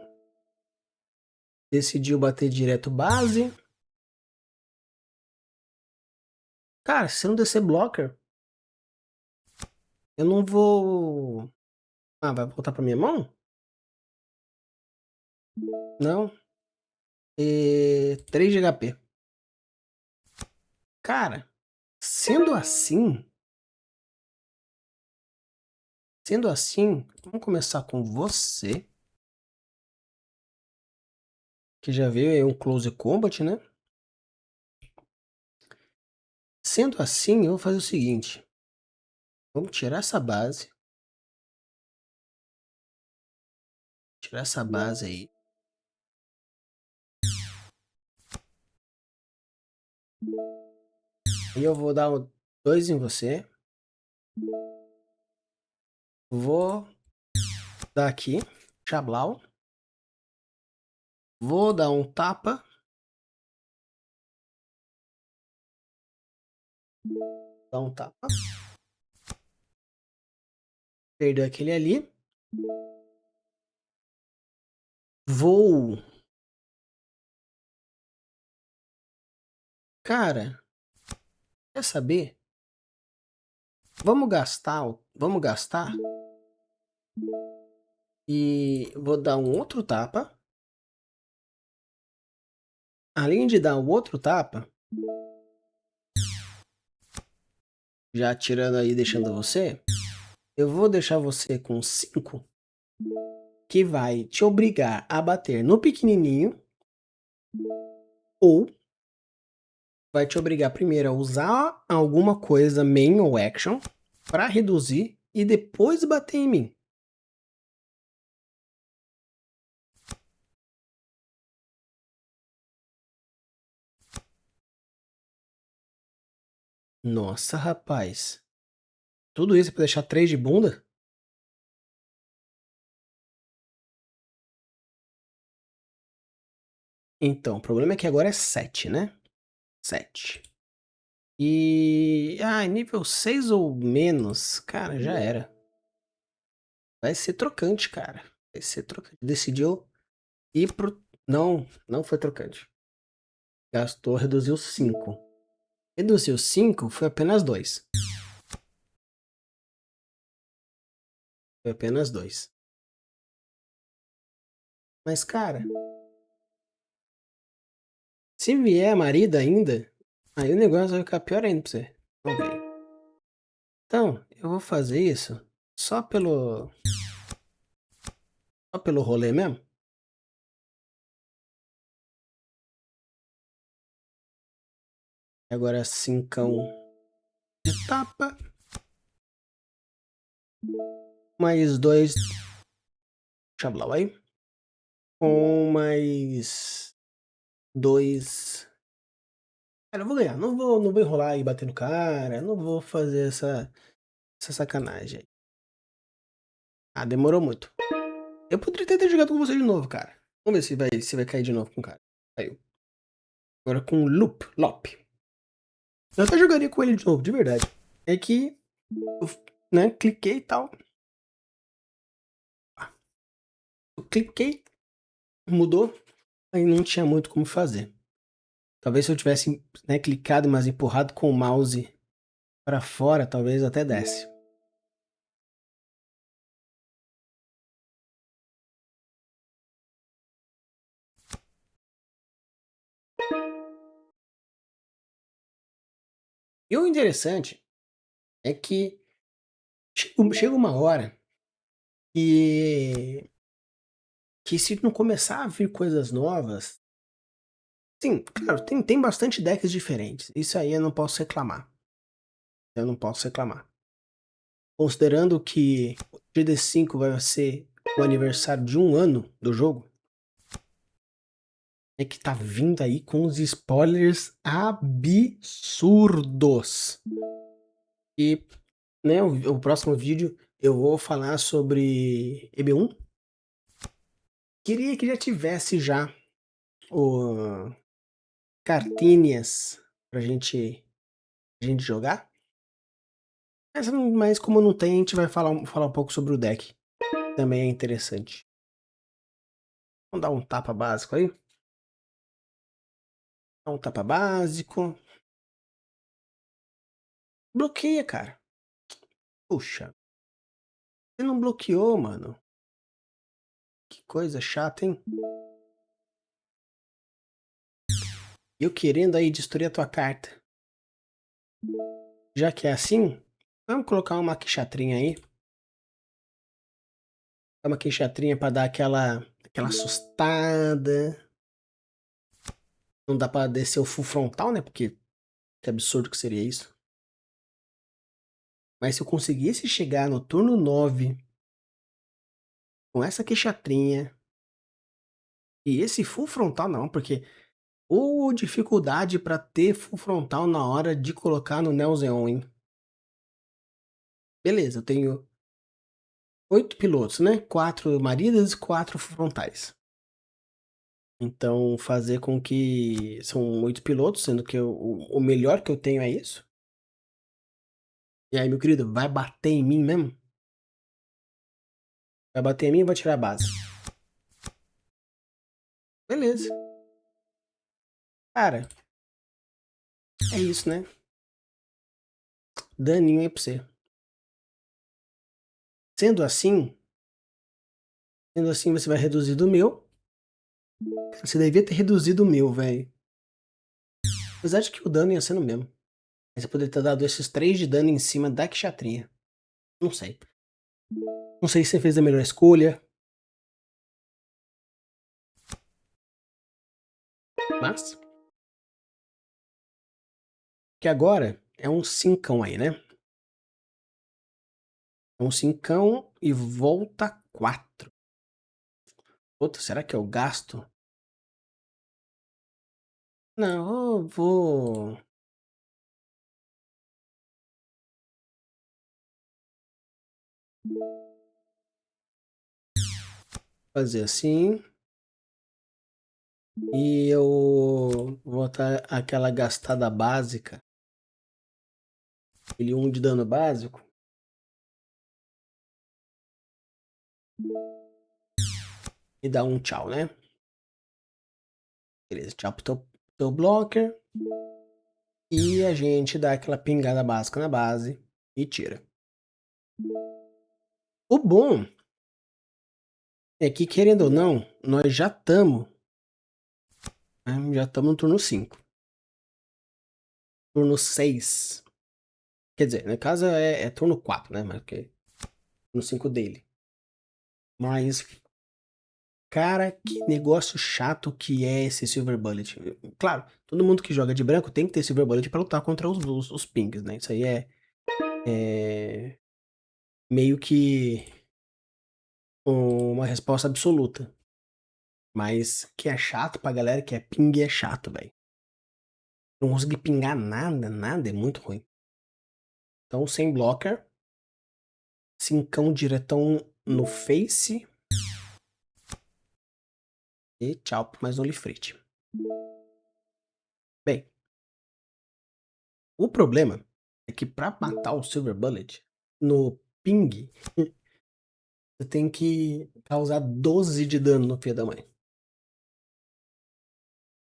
Decidiu bater direto base. Cara, se não descer blocker, eu não vou. Ah, vai voltar pra minha mão? Não. 3 de HP. Cara, sendo assim, vamos começar com você, que já veio aí um close combat, né? Sendo assim, eu vou fazer o seguinte. Vamos tirar essa base. Tirar essa base aí. E eu vou dar 2 em você. Vou dar aqui, Xablau. Vou dar um tapa. Dar um tapa. Perdeu aquele ali. Vou. Cara, quer saber? Vamos gastar. Vamos gastar. E vou dar um outro tapa. Além de dar um outro tapa, já tirando aí, deixando você, eu vou deixar você com 5, que vai te obrigar a bater no pequenininho, ou vai te obrigar primeiro a usar alguma coisa main ou action para reduzir e depois bater em mim. Nossa, rapaz. Tudo isso pra deixar 3 de bunda? Então, o problema é que agora é 7, né? 7. E. Ah, nível 6 ou menos, cara, já era. Vai ser trocante, cara. Vai ser trocante. Decidiu ir pro. Não, não foi trocante. Gastou, reduziu 5. Reduziu 5, foi apenas 2. Foi apenas 2. Mas, cara, se vier marido ainda, aí o negócio vai ficar pior ainda pra você. Não veio. Então, eu vou fazer isso só pelo. Só pelo rolê mesmo. Agora 5 de tapa. Mais 2 Xablau aí. Com mais 2. Cara, eu vou ganhar. Não vou enrolar e bater no cara. Não vou fazer essa sacanagem aí. Ah, demorou muito. Eu poderia ter jogado com você de novo, cara. Vamos ver se vai cair de novo com o cara. Caiu. Agora com o Lop. Eu até jogaria com ele de novo, de verdade. É que eu, né, cliquei e tal. Eu cliquei, mudou, aí não tinha muito como fazer. Talvez se eu tivesse, né, clicado, mas empurrado com o mouse para fora, talvez até desse. E o interessante é que chega uma hora que se não começar a vir coisas novas, sim, claro, tem bastante decks diferentes. Isso aí eu não posso reclamar. Eu não posso reclamar. Considerando que o GD5 vai ser o aniversário de 1 ano do jogo, é que tá vindo aí com os spoilers absurdos. E, né, o próximo vídeo eu vou falar sobre EB1. Queria que já tivesse já o cartinhas pra gente jogar. Mas como não tem, a gente vai falar um pouco sobre o deck. Também é interessante. Vamos dar um tapa básico aí. Dá um tapa básico. Bloqueia, cara. Puxa. Você não bloqueou, mano. Que coisa chata, hein? Eu querendo aí destruir a tua carta. Já que é assim, vamos colocar uma quixatrinha aí. Uma quixatrinha pra dar aquela assustada. Não dá pra descer o full frontal, né? Porque que absurdo que seria isso. Mas se eu conseguisse chegar no turno 9 com essa queixatrinha e esse full frontal, não, porque Ou dificuldade pra ter full frontal na hora de colocar no Neo Xeon, hein. Beleza, eu tenho 8 pilotos, né, 4 maridas e 4 frontais. Então fazer com que são 8 pilotos, sendo que o melhor que eu tenho é isso. E aí, meu querido, vai bater em mim mesmo? Vai bater em mim e vai tirar a base. Beleza. Cara, é isso, né. Daninho aí pra você. Sendo assim sendo assim, você vai reduzir do meu. Você devia ter reduzido o meu, velho. Apesar de que o dano ia ser no mesmo. Mas você poderia ter dado esses 3 de dano em cima da Kshatriya. Não sei. Não sei se você fez a melhor escolha. Mas que agora é um 5 aí, né. É um 5 e volta 4. Puta, será que eu gasto? Não, eu vou fazer assim. E eu vou botar aquela gastada básica. Aquele 1 de dano básico. E dá um tchau, né. Beleza, tchau pro teu blocker. E a gente dá aquela pingada básica na base e tira. O bom é que, querendo ou não, nós já estamos no turno 5. Turno 6. Quer dizer, na casa é turno 4, né? Mas porque turno 5 dele. Mas, cara, que negócio chato que é esse Silver Bullet. Claro, todo mundo que joga de branco tem que ter Silver Bullet pra lutar contra os pings, né? Isso aí é meio que uma resposta absoluta. Mas que é chato pra galera que é ping é chato, velho. Não conseguir pingar nada, nada é muito ruim. Então, sem blocker. Cincão diretão no face. E tchau, mais um Lifrit. Bem, o problema é que pra matar o Silver Bullet no ping, você tem que causar 12 de dano no filho da mãe.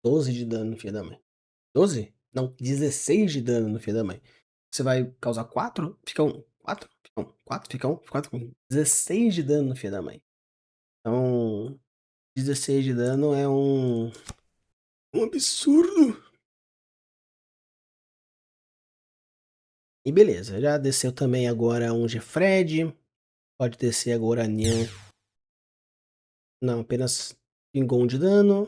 12 de dano no filho da mãe. 12? Não, 16 de dano no filho da mãe. Você vai causar 4? Fica 1. 4? Fica 1. 4? Fica 1. 4? 16 de dano no filho da mãe. Então, 16 de dano é um absurdo. E beleza, já desceu também agora um Gefred. Pode descer agora a Nyan. Não, apenas pingou 1 de dano.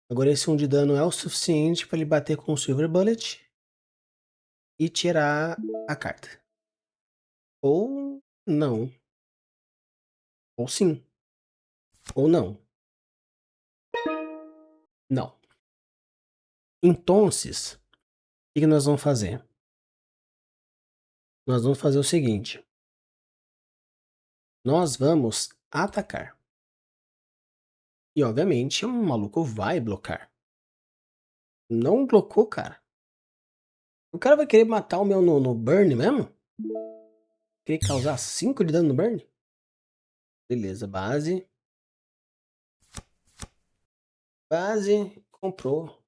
Agora esse 1 de dano é o suficiente para ele bater com o Silver Bullet e tirar a carta. Ou não. Ou sim. Ou não. Não. Então, o que nós vamos fazer? Nós vamos fazer o seguinte. Nós vamos atacar. E obviamente o maluco vai blocar. Não blocou, cara. O cara vai querer matar o meu no burn mesmo? Querer causar 5 de dano no burn? Beleza, base. Base, comprou.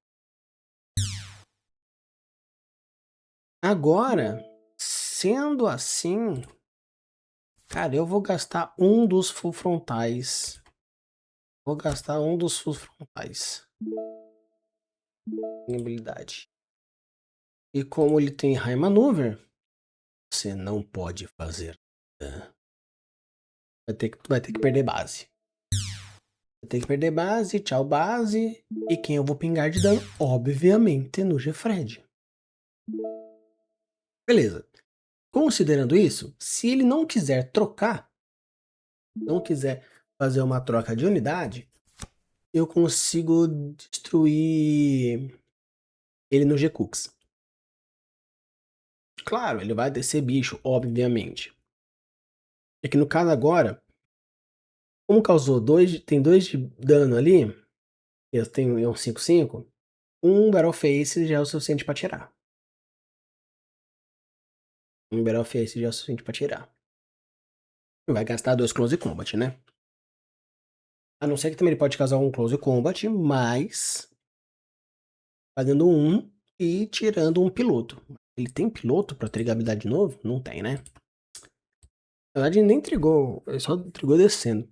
Agora, sendo assim, cara, eu vou gastar um dos full frontais. Vou gastar um dos full frontais. Minha habilidade. E como ele tem High Maneuver, você não pode fazer. Vai ter que perder base. Vai ter que perder base, tchau base. E quem eu vou pingar de dano? Obviamente no Gefred. Beleza. Considerando isso, se ele não quiser trocar, não quiser fazer uma troca de unidade, eu consigo destruir ele no G-Cooks. Claro, ele vai descer bicho, obviamente. É que no caso agora, como causou dois, tem 2 de dano ali, eu tenho um 5/5, um Battle Face já é o suficiente pra tirar. Um Battle Face já é o suficiente pra tirar. Vai gastar 2 Close Combat, né? A não ser que também ele pode causar um Close Combat, mas fazendo um e tirando um piloto. Ele tem piloto pra trigar habilidade de novo? Não tem, né? Na verdade, nem trigou, ele só trigou descendo.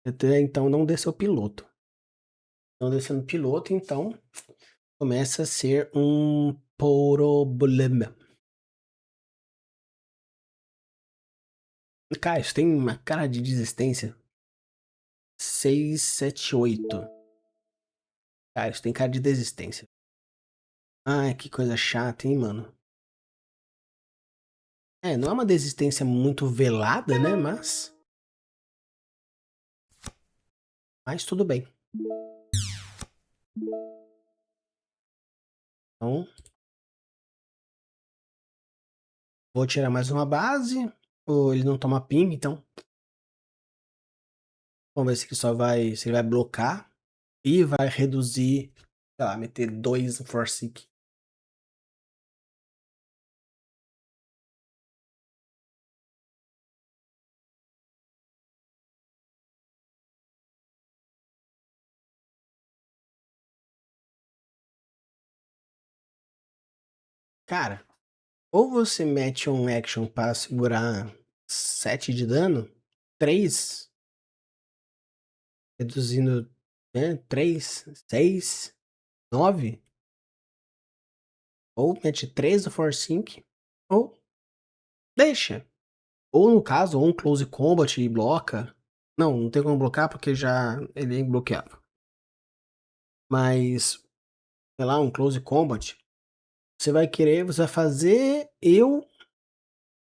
Até então não desceu piloto. Não descendo piloto, então começa a ser um problema. Cara, isso tem uma cara de desistência. 6, 7, 8. Cara, isso tem cara de desistência. Ai, que coisa chata, hein, mano. É, não é uma desistência muito velada, né? Mas tudo bem. Então, vou tirar mais uma base. Ou ele não toma ping, então. Vamos ver se ele só vai. Se ele vai blocar. E vai reduzir. Sei lá, meter 2 Forsyth. Cara, ou você mete um action pra segurar 7 de dano. 3. Reduzindo. Né, 3, 6, 9. Ou mete 3 do Force ou deixa. Ou no caso, ou um Close Combat e bloca. Não, não tem como blocar porque já ele é imbloqueável. Mas, sei lá, um Close Combat. Você vai fazer eu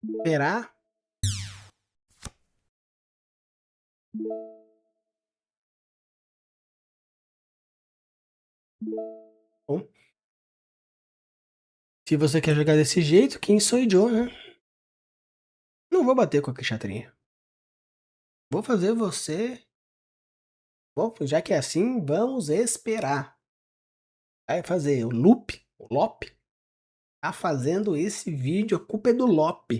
esperar. Bom, se você quer jogar desse jeito, quem sou eu, né? Não vou bater com a Quixatrinha. Vou fazer você. Bom, já que é assim, vamos esperar. Vai fazer o Lop, tá fazendo esse vídeo, a culpa é do Lop.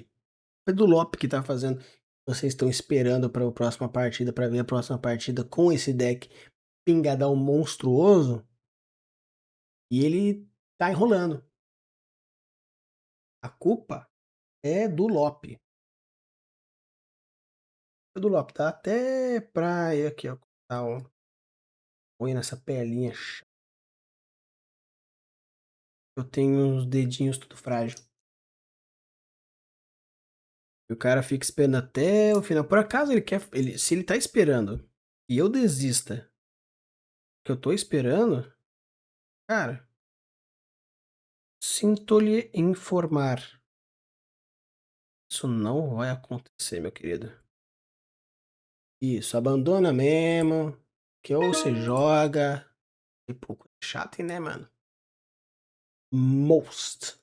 É do Lop que tá fazendo. Vocês estão esperando para a próxima partida, para ver a próxima partida com esse deck pingadão monstruoso. E ele tá enrolando. A culpa é do Lop. É do Lop. Tá até praia aqui, ó. Tá, ó. Põe nessa pelinha. Eu tenho uns dedinhos tudo frágil. E o cara fica esperando até o final. Por acaso ele quer. Se ele tá esperando e eu desista que eu tô esperando, cara, sinto lhe informar. Isso não vai acontecer, meu querido. Isso, abandona mesmo. Que ou você joga. Tipo, chato, né, mano? Most.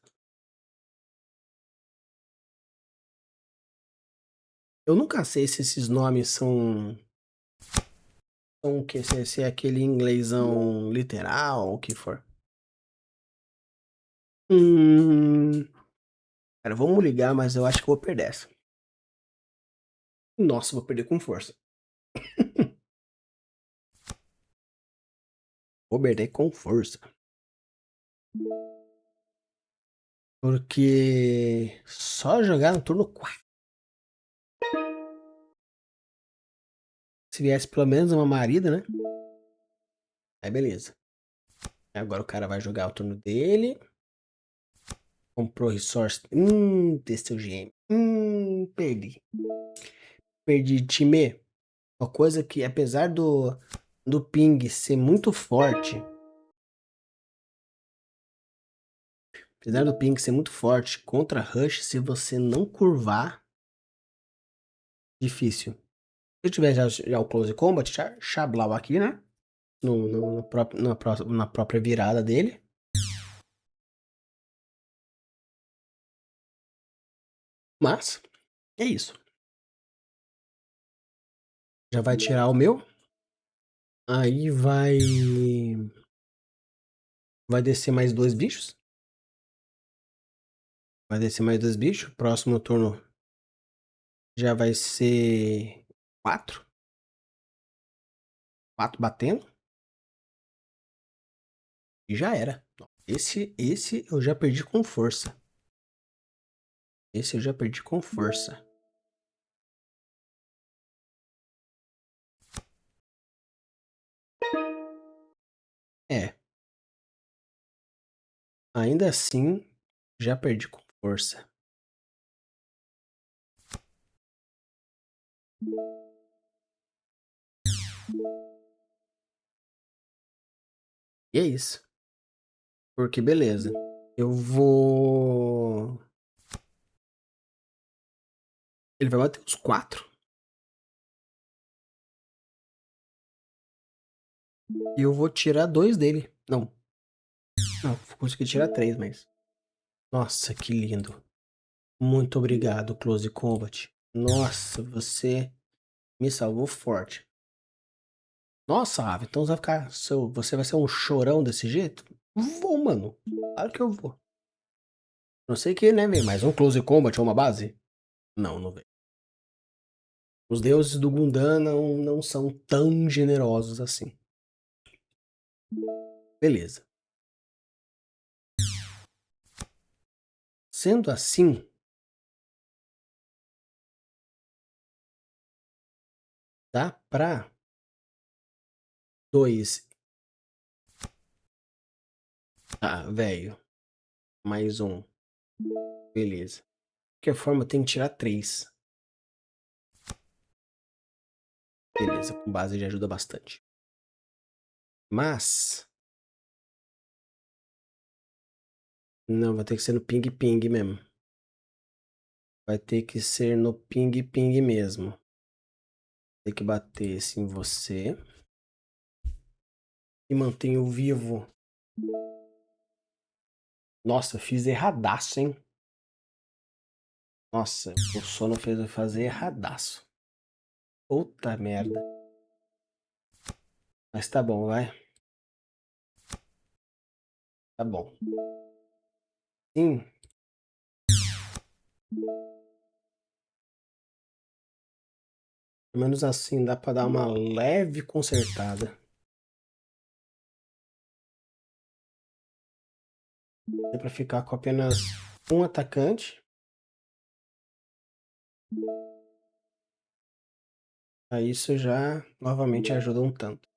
Eu nunca sei se esses nomes são. São o que? Se é aquele inglêsão literal ou o que for. Hum. Cara, vamos ligar, mas eu acho que eu vou perder essa. Nossa, vou perder com força. Vou perder com força. Porque só jogar no turno 4. Se viesse pelo menos uma marida, né? Aí beleza. Agora o cara vai jogar o turno dele. Comprou resource. Desceu GM. Perdi. Perdi time. Uma coisa que, apesar do ping ser muito forte. Apesar do ping ser muito forte contra Rush, se você não curvar, difícil. Se eu tiver já o Close Combat, Xablau aqui, né? na própria virada dele. Mas, é isso. Já vai tirar o meu. Aí vai descer mais 2 bichos. Vai descer mais 2 bichos. Próximo turno já vai ser 4. 4 batendo. E já era. Esse eu já perdi com força. Esse eu já perdi com força. É. Ainda assim, já perdi com força. E é isso. Porque beleza. Eu vou... Ele vai bater os 4. E eu vou tirar 2 dele. Não. Não, vou conseguir tirar 3, mas... Nossa, que lindo. Muito obrigado, Close Combat. Nossa, você me salvou forte. Nossa, Ave, então você vai ser um chorão desse jeito? Vou, mano. Claro que eu vou. Não sei que, né, velho, mas um Close Combat ou uma base? Não, não vem. Os deuses do Gundam não são tão generosos assim. Beleza. Sendo assim, dá pra 2. Tá, velho. Mais um. Beleza. De qualquer forma, tem que tirar 3. Beleza, com base já ajuda bastante. Mas... Não, vai ter que ser no ping-ping mesmo. Vai ter que ser no ping-ping mesmo. Tem que bater esse em você. E mantenho vivo. Nossa, fiz erradaço, hein? Nossa, o sono fez eu fazer erradaço. Puta merda. Mas tá bom, vai. Tá bom. Sim. Pelo menos assim dá pra dar uma leve consertada. Dá pra ficar com apenas um atacante. Aí isso já novamente ajuda um tanto.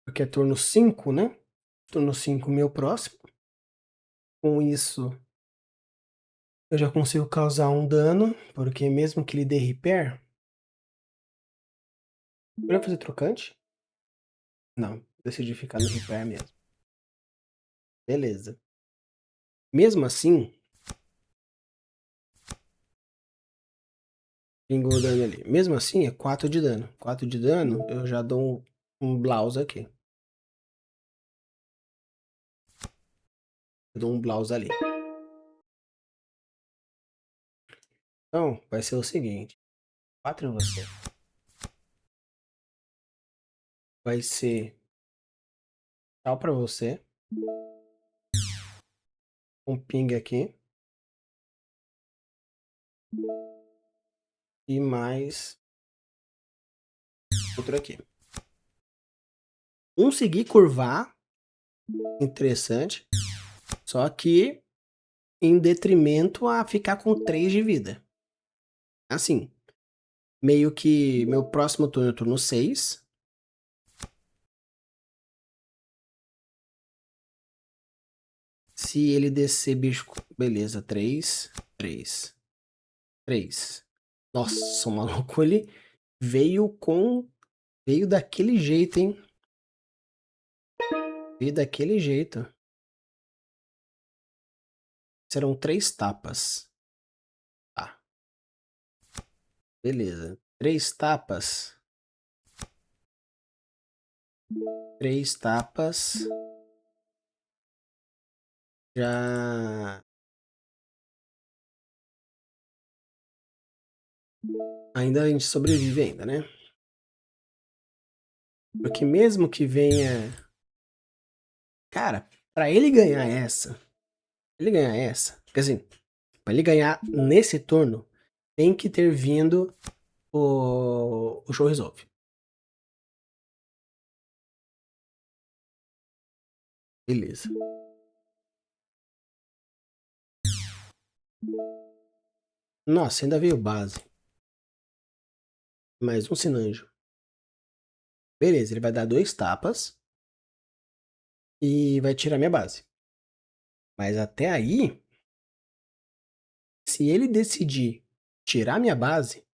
Porque é turno 5, né? Turno 5 meu próximo. Com isso, eu já consigo causar um dano. Porque mesmo que ele dê repair... Eu ia fazer trocante? Não, decidi ficar no repair mesmo. Beleza. Mesmo assim, pingou o dano ali. Mesmo assim, é 4 de dano. 4 de dano, eu já dou um blouse aqui. Eu dou um blouse ali. Então, vai ser o seguinte. 4 em você. Vai ser tchau pra você. Um ping aqui. E mais outro aqui. Consegui curvar. Interessante. Só que em detrimento a ficar com 3 de vida. Assim, meio que meu próximo turno, turno 6. Se ele descer bicho... Beleza, 3, 3, 3. Nossa, o maluco, ele veio com... Veio daquele jeito, hein? Veio daquele jeito. Serão 3 tapas. Tá, beleza. 3 tapas. 3 tapas. Já ainda a gente sobrevive ainda, né? Porque mesmo que venha, cara, pra ele ganhar essa, quer dizer, pra ele ganhar nesse turno, tem que ter vindo o show resolve. Beleza. Nossa, ainda veio base. Mais um sinanjo. Beleza, ele vai dar 2 tapas e vai tirar minha base. Mas até aí, se ele decidir tirar minha base,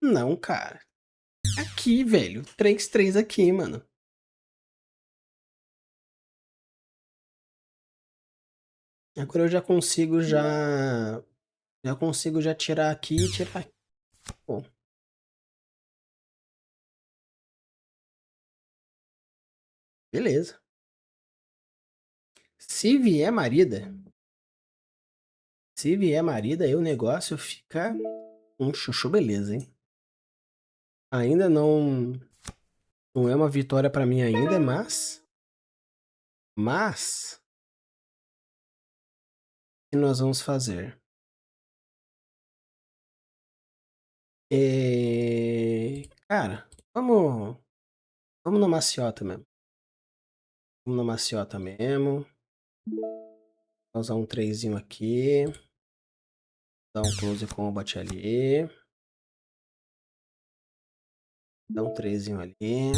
não, cara. Aqui, velho. 3-3 aqui, mano. Agora eu já consigo já. Já consigo já tirar aqui e tirar aqui. Pô, beleza. Se vier marida, se vier marida, aí o negócio fica um chuchu beleza, hein? Ainda não é uma vitória pra mim ainda, mas o que nós vamos fazer? Cara, vamos na maciota mesmo. Vamos na maciota mesmo. Vou usar um trezinho aqui. Dar um close combat ali. Dar um trezinho ali.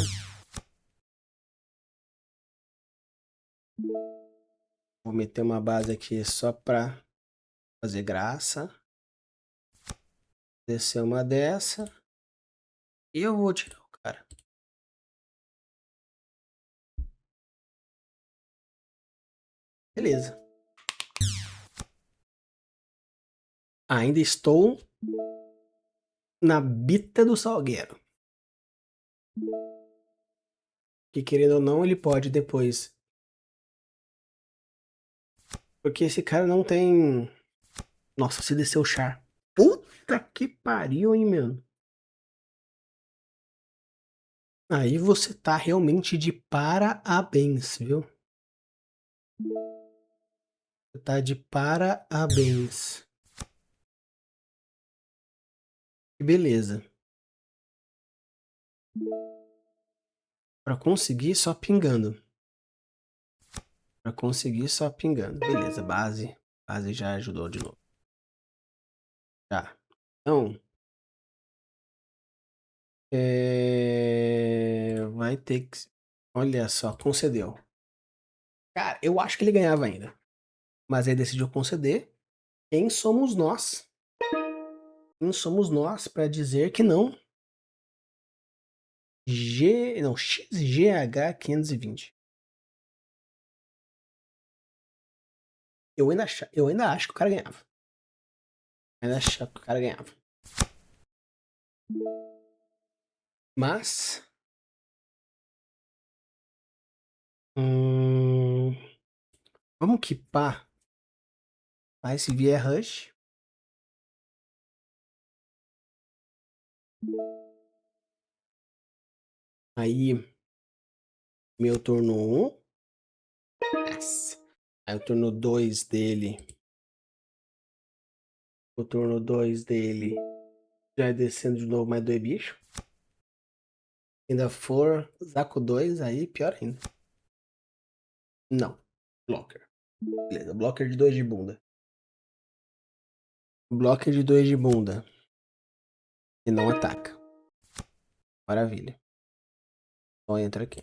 Vou meter uma base aqui só pra fazer graça. Descer uma dessa. E eu vou tirar o cara. Beleza. Ainda estou na bita do salgueiro. Que querendo ou não, ele pode depois. Porque esse cara não tem. Nossa, se desceu o char. Puta que pariu, hein, meu. Aí você tá realmente de parabéns, viu? Você tá de parabéns. Que beleza. Pra conseguir só pingando. Pra conseguir só pingando. Beleza, base. Base já ajudou de novo. Tá. Então. Vai ter que. Olha só, concedeu. Cara, eu acho que ele ganhava ainda. Mas aí decidiu conceder. Quem somos nós? Quem somos nós pra dizer que não? Não, XGH 520. Eu ainda acho que o cara ganhava. Eu ainda acho que o cara ganhava. Mas. Hum, vamos equipar. Aí se vier Rush. Aí. Meu turno 1. Yes. Aí o turno 2 dele. O turno 2 dele. Já é descendo de novo mais 2 bichos. Ainda for Zaco 2, aí pior ainda. Não. Blocker. Beleza, blocker de 2 de bunda. Blocker de 2 de bunda. E não ataca. Maravilha. Só entra aqui.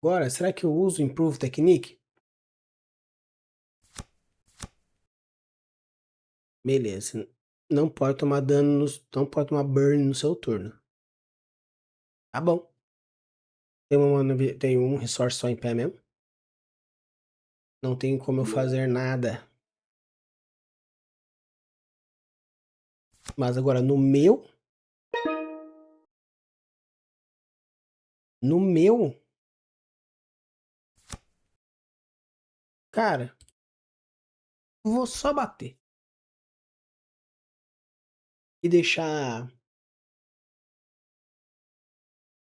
Agora, será que eu uso Improve Technique? Beleza. Não pode tomar dano, não pode tomar burn no seu turno. Tá bom. Tem um resource só em pé mesmo. Não tem como eu fazer nada. Mas agora no meu, cara, vou só bater. E deixar,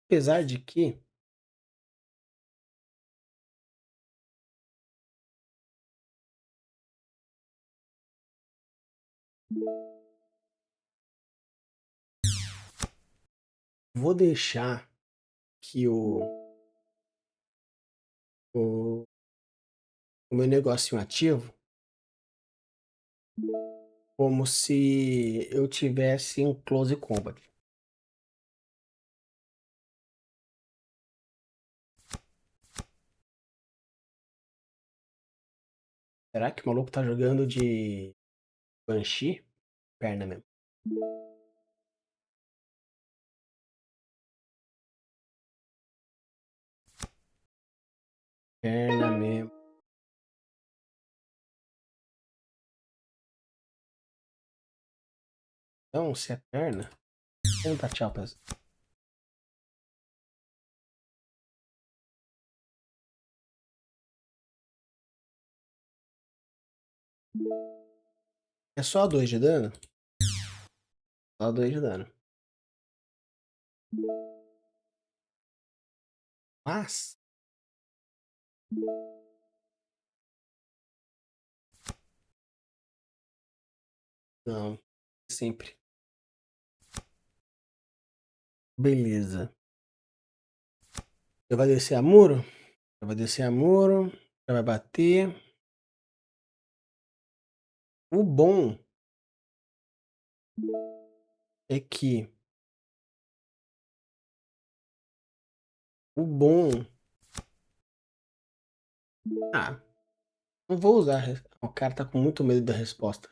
apesar de que, vou deixar que o, o meu negocinho ativo como se eu tivesse em close combat. Será que o maluco tá jogando de Banshee? Perna mesmo. Perna mesmo. Então, se é perna, vamos dar tchau pra... É só 2 de dano? Só 2 de dano. Mas, não. Sempre. Beleza. Já vai descer a muro? Já vai descer a muro. Já vai bater. O bom é que... O bom... Ah, não vou usar. O cara tá com muito medo da resposta.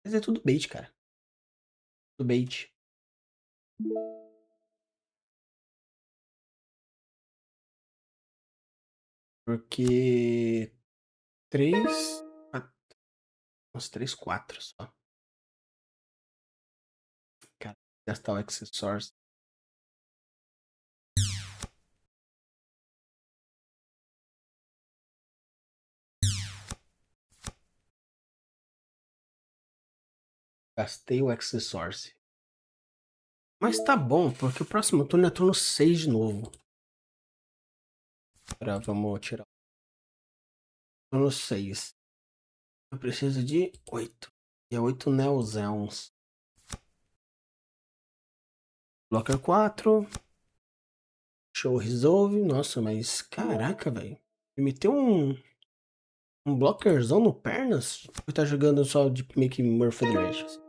Mas é tudo bait, cara. Tudo bait. Porque... 3... Uns 3, 4 só. Cara, gastar o Accessors. Gastei o Accessors. Mas tá bom, porque o próximo turno é turno 6 de novo. Agora vamos tirar. Turno 6. Eu preciso de 8. E é 8 Neozels. Blocker 4. Show Resolve. Nossa, mas caraca, velho. Me meteu um blockerzão no pernas. Ele tá jogando só de meio que Murphy Federation. Assim.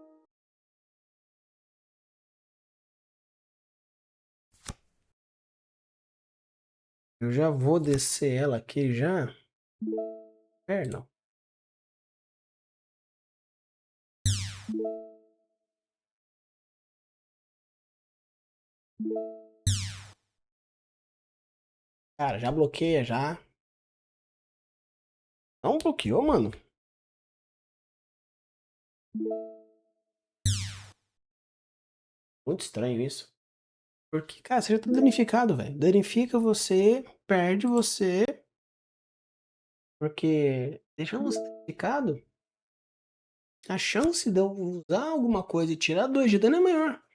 Eu já vou descer ela aqui já. Perna. Cara, já bloqueia já. Não bloqueou, mano. Muito estranho isso. Porque, cara, você já tá danificado, velho. Danifica você, perde você. Porque deixando você danificado, a chance de eu usar alguma coisa e tirar 2 de dano é maior.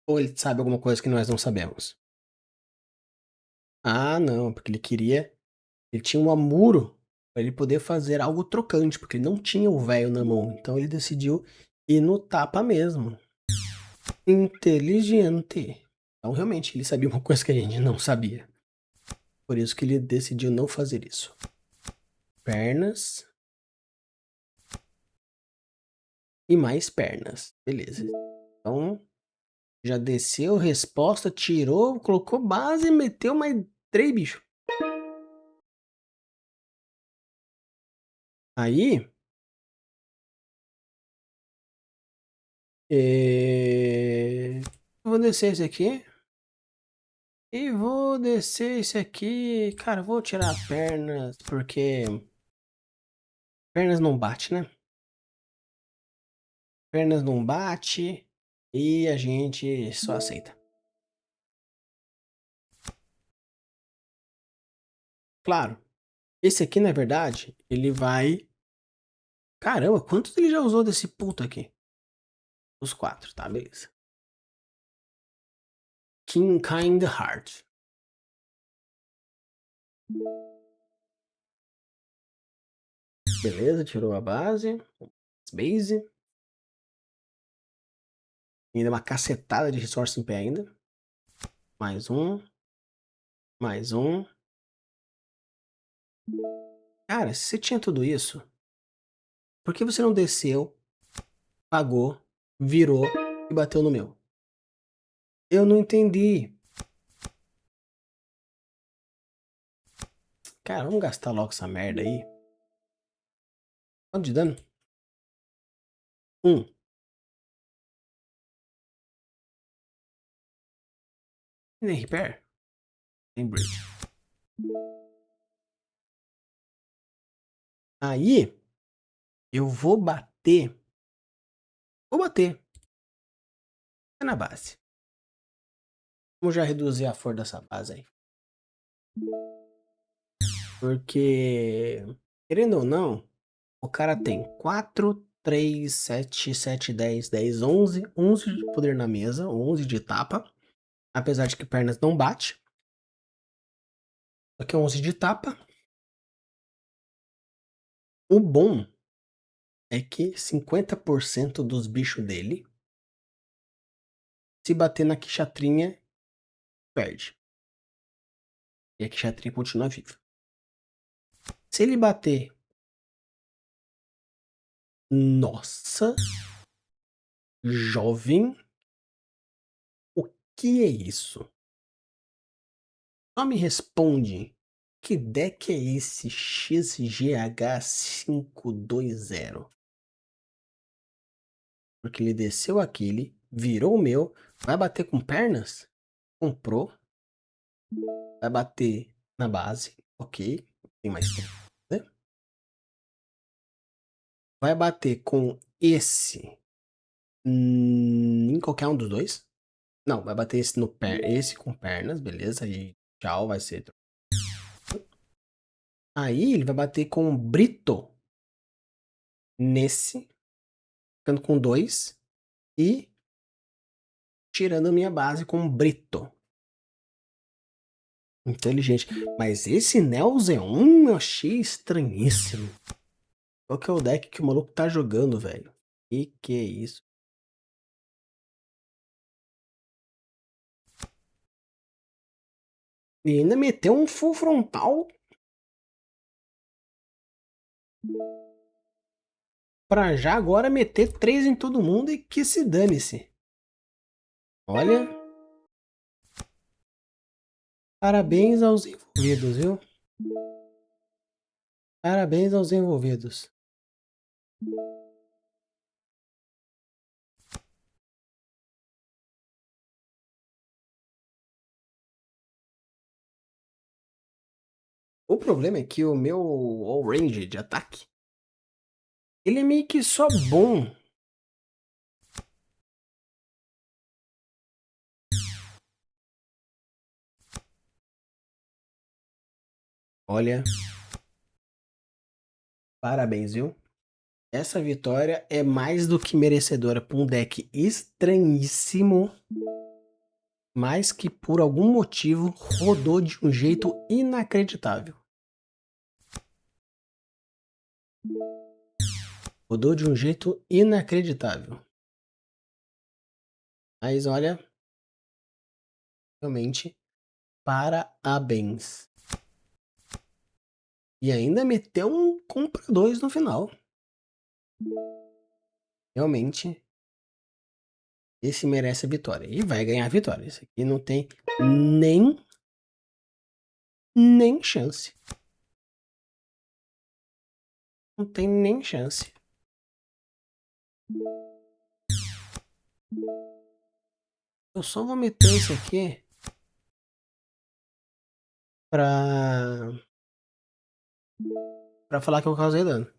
Ou ele sabe alguma coisa que nós não sabemos? Ah, não, porque ele queria. Ele tinha um amuro pra ele poder fazer algo trocante, porque ele não tinha o velho na mão. Então ele decidiu ir no tapa mesmo. Inteligente. Então realmente ele sabia uma coisa que a gente não sabia. Por isso que ele decidiu não fazer isso. Pernas. E mais pernas. Beleza. Então, já desceu, resposta, tirou, colocou base e meteu mais 3 bichos. Aí, eu vou descer esse aqui. E vou descer esse aqui. Cara, vou tirar pernas, porque pernas não bate, né? Pernas não bate e a gente só aceita. Claro, esse aqui, na verdade, ele vai... Caramba, quantos ele já usou desse puto aqui? Os 4, tá, beleza. King Kind Heart. Beleza, tirou a base. Base. Ainda uma cacetada de resource em pé ainda. Mais um. Mais um. Cara, se você tinha tudo isso, por que você não desceu, pagou, virou e bateu no meu? Eu não entendi. Cara, vamos gastar logo essa merda aí. Quanto de dano? 1. Nem repair? Nem bridge. Aí, eu vou bater. Vou bater. Na base. Vamos já reduzir a força dessa base aí. Porque, querendo ou não, o cara tem 4, 3, 7, 7, 10, 10, 11. 11 de poder na mesa, 11 de tapa. Apesar de que pernas não bate. Só que é 11 de tapa. O bom é que 50% dos bichos dele, se bater na Quixatrinha, perde. E a Quixatrinha continua viva. Se ele bater... Nossa! Jovem? O que é isso? Só me responde. Que deck é esse XGH520? Porque ele desceu aquele, virou o meu, vai bater com pernas? Comprou. Vai bater na base, ok. Tem mais tempo, né? Vai bater com esse em qualquer um dos dois. Não, vai bater esse no esse com pernas, beleza? E tchau, vai ser. Aí ele vai bater com o Brito nesse, ficando com 2 e tirando a minha base com o Brito. Inteligente. Mas esse Nelzeon eu achei estranhíssimo. Qual que é o deck que o maluco tá jogando, velho? Que é isso? E ainda meteu um full frontal pra já agora meter 3 em todo mundo e que se dane-se. Olha. Parabéns aos envolvidos, viu? Parabéns aos envolvidos. O problema é que o meu all range de ataque, ele é meio que só bom. Olha. Parabéns, viu? Essa vitória é mais do que merecedora para um deck estranhíssimo, mas que por algum motivo rodou de um jeito inacreditável. Rodou de um jeito inacreditável. Mas olha, realmente, parabéns. E ainda meteu um compra 2 no final. Realmente, esse merece a vitória. E vai ganhar a vitória. Esse aqui não tem nem chance. Não tem nem chance. Eu só vou meter esse aqui pra, pra falar que eu causei dano.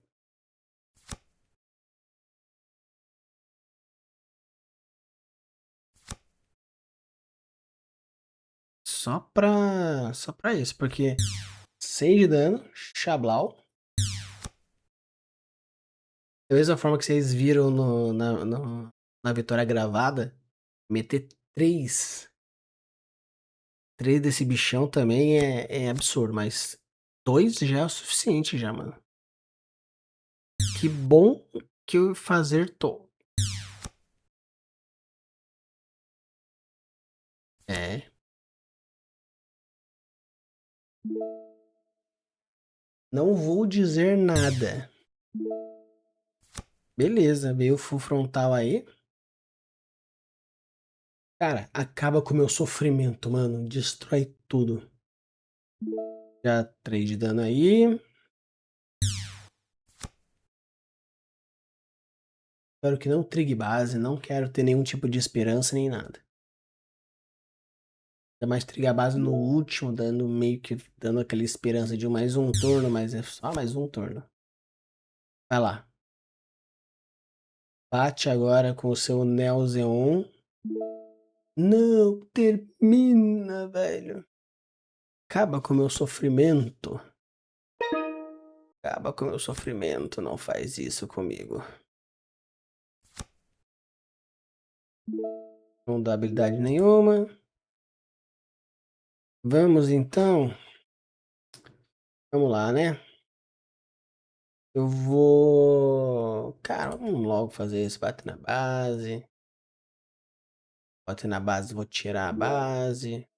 Só pra isso, porque 6 de dano, Xablau. Da mesma forma que vocês viram na vitória gravada, meter 3 desse bichão também é absurdo, mas 2 já é o suficiente já, mano. Que bom que eu fazer tô. É. Não vou dizer nada. Beleza, veio o full frontal aí. Cara, acaba com o meu sofrimento, mano. Destrói tudo. Já 3 de dano aí. Espero que não trigue base. Não quero ter nenhum tipo de esperança nem nada. Ainda mais trigar base no último, dando meio que dando aquela esperança de mais um turno, mas é só mais um turno. Vai lá. Bate agora com o seu Neozeon. Não, termina, velho. Acaba com o meu sofrimento. Acaba com o meu sofrimento, não faz isso comigo. Não dá habilidade nenhuma. Vamos então. Vamos lá, né? Eu vou. Cara, vamos logo fazer isso. Bate na base. Bate na base, vou tirar a base.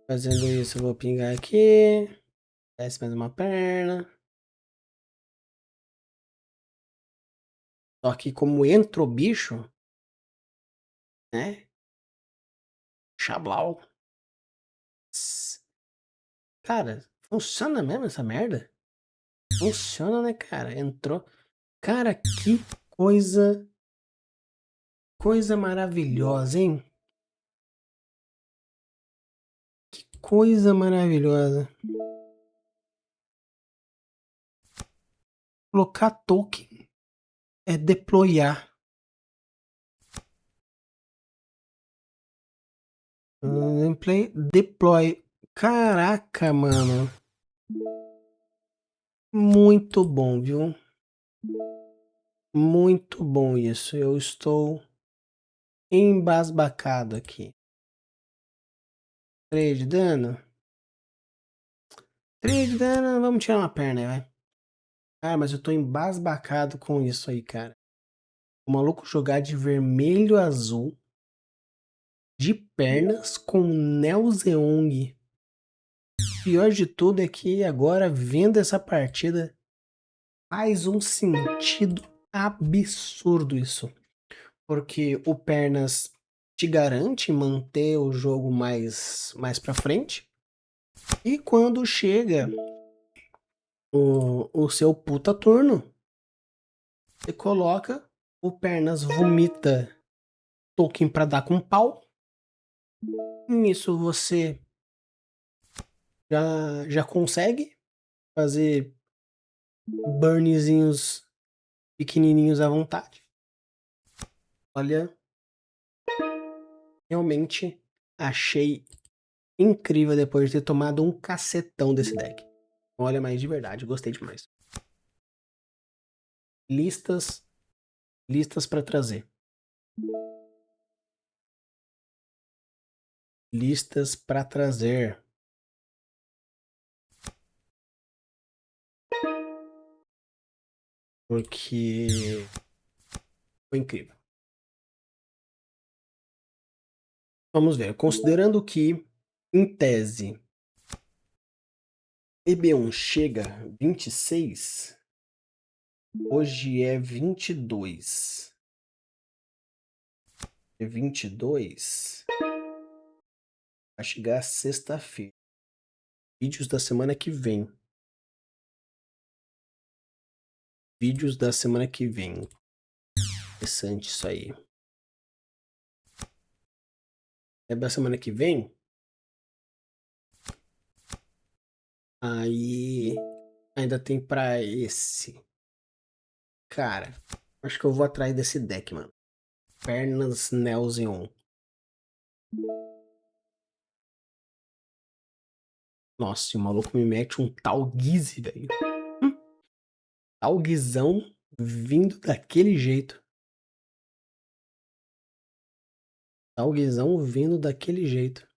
Fazendo isso, eu vou pingar aqui. Desce mais uma perna. Só que como entra o bicho, né? Xablau. Cara, funciona mesmo essa merda? Funciona, né, cara? Entrou. Cara, que coisa. Coisa maravilhosa, hein? Que coisa maravilhosa. Colocar token é deployar. Gameplay deploy. Caraca, mano. Muito bom, viu? Muito bom isso. Eu estou embasbacado aqui. 3 de dano. 3 de dano, vamos tirar uma perna aí, vai. Ah, mas eu tô embasbacado com isso aí, cara. O maluco jogar de vermelho azul, de pernas com Nelzeong. Pior de tudo é que agora, vendo essa partida, faz um sentido absurdo isso. Porque o Pernas te garante manter o jogo mais pra frente. E quando chega o seu puta turno, você coloca o Pernas vomita token pra dar com pau. Nisso você já consegue fazer burnzinhos pequenininhos à vontade. Olha, realmente achei incrível depois de ter tomado um cacetão desse deck. Olha, mas de verdade, gostei demais. Listas, listas para trazer. Listas para trazer. Porque foi incrível. Vamos ver. Considerando que, em tese, EB1 chega 26, hoje é 22. É 22. Vai chegar sexta-feira. Vídeos da semana que vem. Vídeos da semana que vem. Interessante isso aí. É pra semana que vem. Aí ainda tem pra esse. Cara, acho que eu vou atrás desse deck, mano. Pernas Nelson. Nossa, e o maluco me mete um tal Guise, velho. Tal Guizão vindo daquele jeito. Tal Guizão vindo daquele jeito.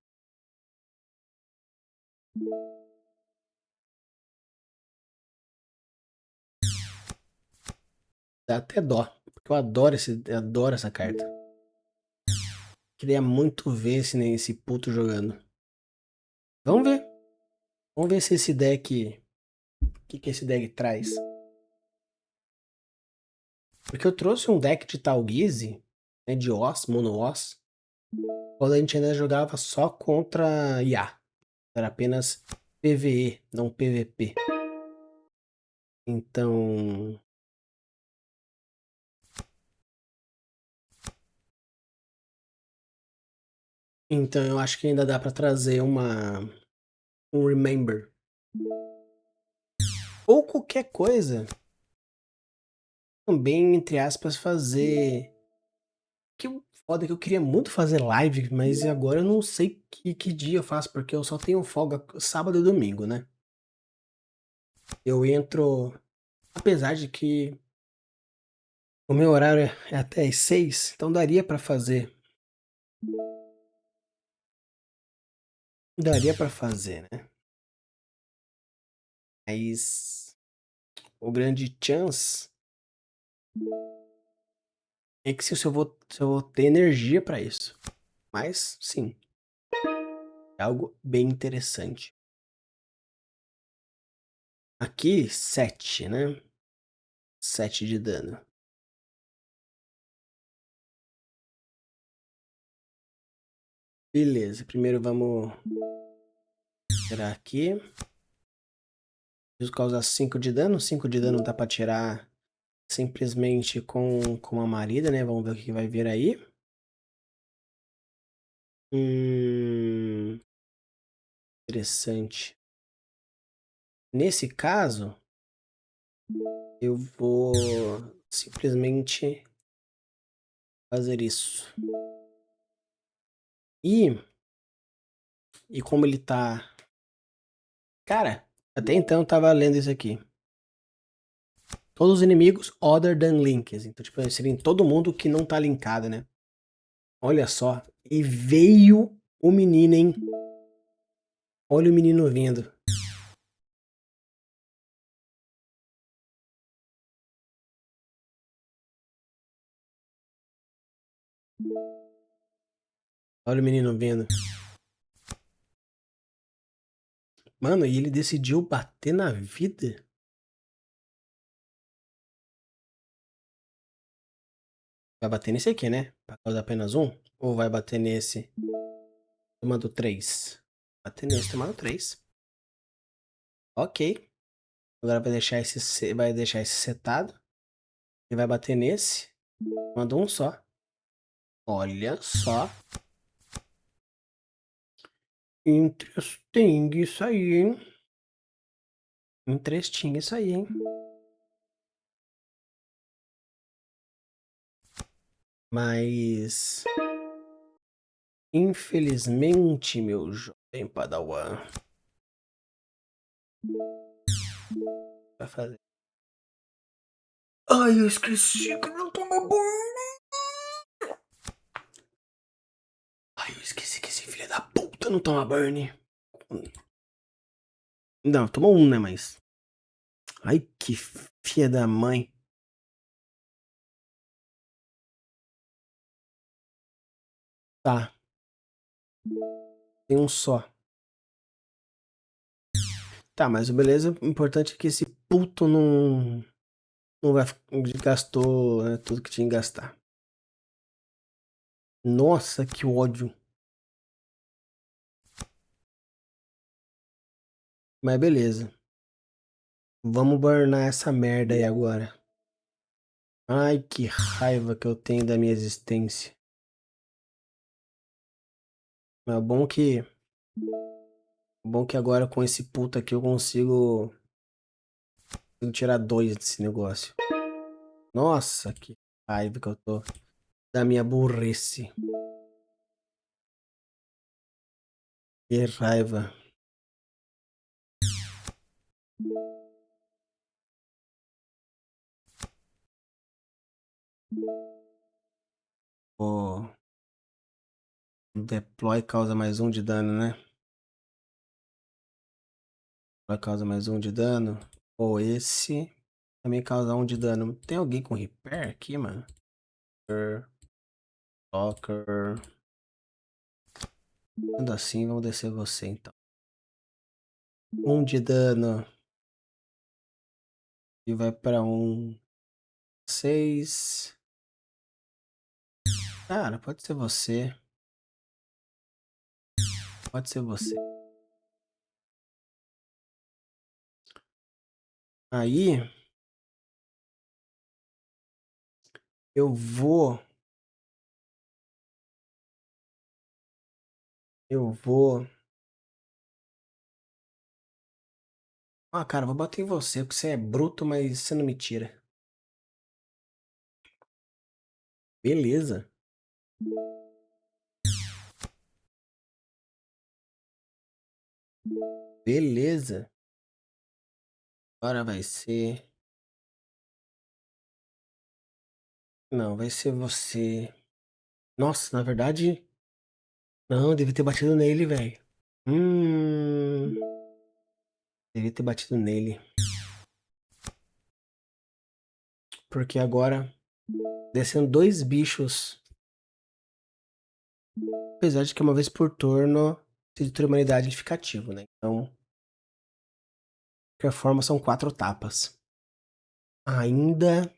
Dá até dó. Porque eu adoro essa carta. Queria muito ver esse puto jogando. Vamos ver. Vamos ver se esse deck. O que esse deck traz. Porque eu trouxe um deck de Talguise, né, de Oz, Mono Oz, quando a gente ainda jogava só contra IA. Era apenas PvE, não PvP. Então. Então eu acho que ainda dá pra trazer um Remember. Ou qualquer coisa. Também, entre aspas, fazer. Que foda que eu queria muito fazer live, mas agora eu não sei que dia eu faço, porque eu só tenho folga sábado e domingo, né? Eu entro. Apesar de que o meu horário é até às 6, então daria pra fazer. Daria pra fazer, né? Mas o grande chance é que se eu vou ter energia pra isso. Mas sim, é algo bem interessante. Aqui, 7, né? 7 de dano. Beleza, primeiro vamos tirar aqui. Preciso causar 5 de dano. 5 de dano dá pra tirar simplesmente com a marida, né? Vamos ver o que vai vir aí. Interessante. Nesse caso, eu vou simplesmente fazer isso. E como ele tá... Cara, até então eu tava lendo isso aqui. Todos os inimigos other than links. Então, tipo, seria todo mundo que não tá linkado, né? Olha só. E veio o menino, hein? Olha o menino vindo. Olha o menino vindo. Mano, e ele decidiu bater na vida? Vai bater nesse aqui, né? Pra causar apenas um? Ou vai bater nesse tomando 3? Bater nesse tomando 3. Ok. Agora vai deixar esse setado. E vai bater nesse. Manda um só. Olha só. Interesting isso aí, hein? Interesting isso aí, hein? Mas... Infelizmente, meu jovem padawan. Vai fazer. Ai, eu esqueci que não toma banho. Ai, eu esqueci que esse filho da puta não toma burn. Não, tomou um, né, mas... Ai, que filha da mãe. Tá, tem um só. Tá, mas o beleza, o importante é que esse puto não vai... Gastou, né, tudo que tinha que gastar. Nossa, que ódio. Mas beleza. Vamos burnar essa merda aí agora. Ai, que raiva que eu tenho da minha existência. Mas bom que agora com esse puto aqui eu consigo tirar dois desse negócio. Nossa, que raiva que eu tô da minha burrice. Que raiva. O deploy causa mais um de dano, né? Deploy causa mais um de dano. Ou esse também causa um de dano. Tem alguém com repair aqui, mano? Talker. Sendo assim, vamos descer você então. Um de dano. E vai pra um. 6. Cara, pode ser você. Pode ser você. Aí, eu vou. Eu vou. Ah, cara, vou bater em você, porque você é bruto, mas você não me tira. Beleza. Beleza. Agora vai ser. Não, vai ser você. Nossa, na verdade. Não, eu devia ter batido nele, velho. Hum. Devia ter batido nele. Porque agora. Descendo dois bichos. Apesar de que uma vez por turno. Se destruir a humanidade, ele fica ativo, né? Então. De qualquer forma, são 4 tapas. Ainda.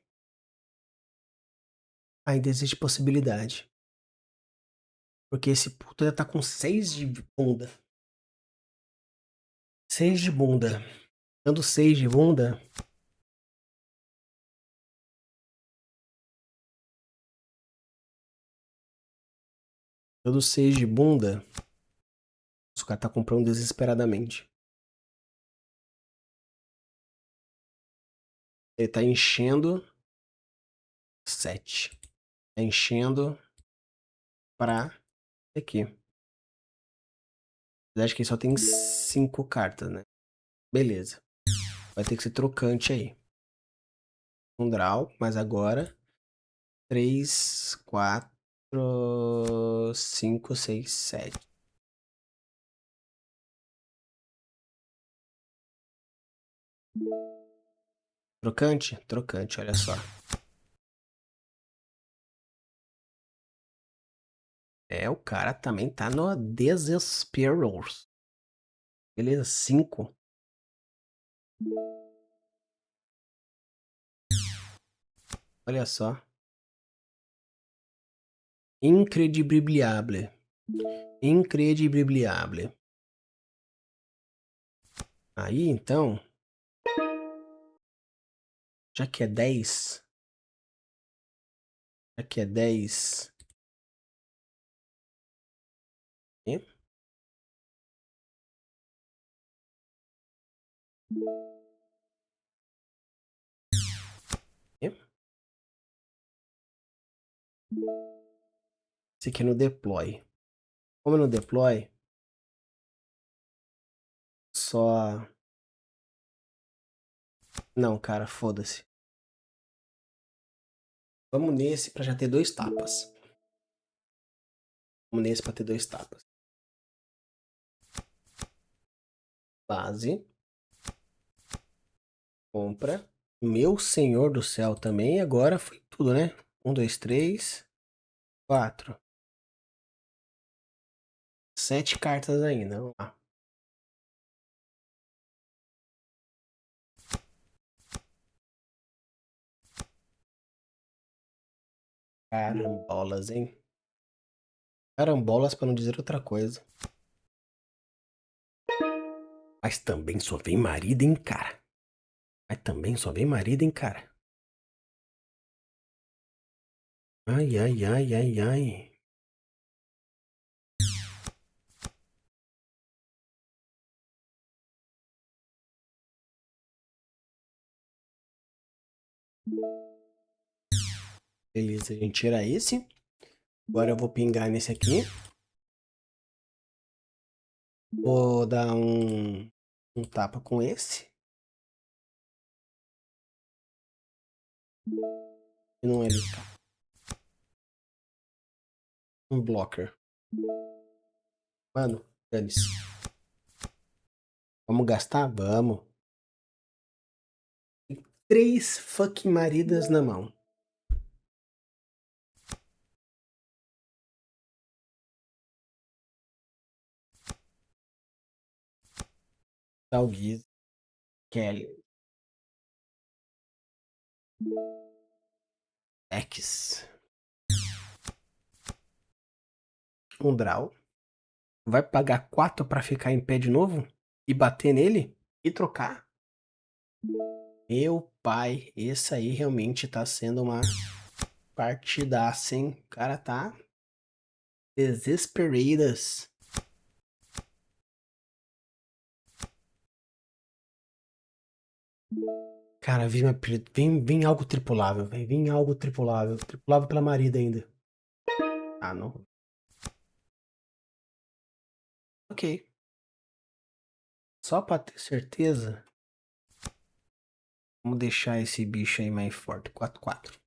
Ainda existe possibilidade. Porque esse puto ainda tá com 6 de bunda. 6 de bunda. Dando 6 de bunda. Dando 6 de bunda. O cara tá comprando desesperadamente. Ele tá enchendo. 7. Tá enchendo. Pra. Aqui. Acho que ele só tem 5 cartas, né? Beleza. Vai ter que ser trocante aí. Um draw, mas agora. 3, 4, 5, 6, 7. Trocante? Trocante, olha só. É, o cara também tá no desespero. Beleza, 5. Olha só. Incredibiliable. Incredibiliable. Aí, então, já que é 10, já que é 10, e, e, esse aqui é no deploy. Como é no deploy, só... Não, cara, foda-se. Vamos nesse pra já ter 2 tapas. Vamos nesse pra ter 2 tapas. Base. Compra. Meu senhor do céu, também agora foi tudo, né? 1, 2, 3, 4. 7 cartas ainda. Vamos lá. Carambolas, hein? Carambolas pra não dizer outra coisa. Mas também só vem marido, hein, cara? Mas também só vem marido, hein, cara? Ai, ai, ai, ai, ai. Beleza, a gente tira esse. Agora eu vou pingar nesse aqui. Vou dar um tapa com esse. E não é LK. Um blocker. Mano, dane-se. Vamos gastar? Vamos. 3 fucking maridas na mão. Talguiz. Kelly. X. Um draw. Vai pagar 4 pra ficar em pé de novo? E bater nele? E trocar? Meu pai, esse aí realmente tá sendo uma partidaça, hein? O cara tá desesperadas. Cara, vem algo tripulável, velho. Vem algo tripulável. Tripulável pela marida ainda. Ah, não. Ok. Só pra ter certeza, vamos deixar esse bicho aí mais forte. 4-4.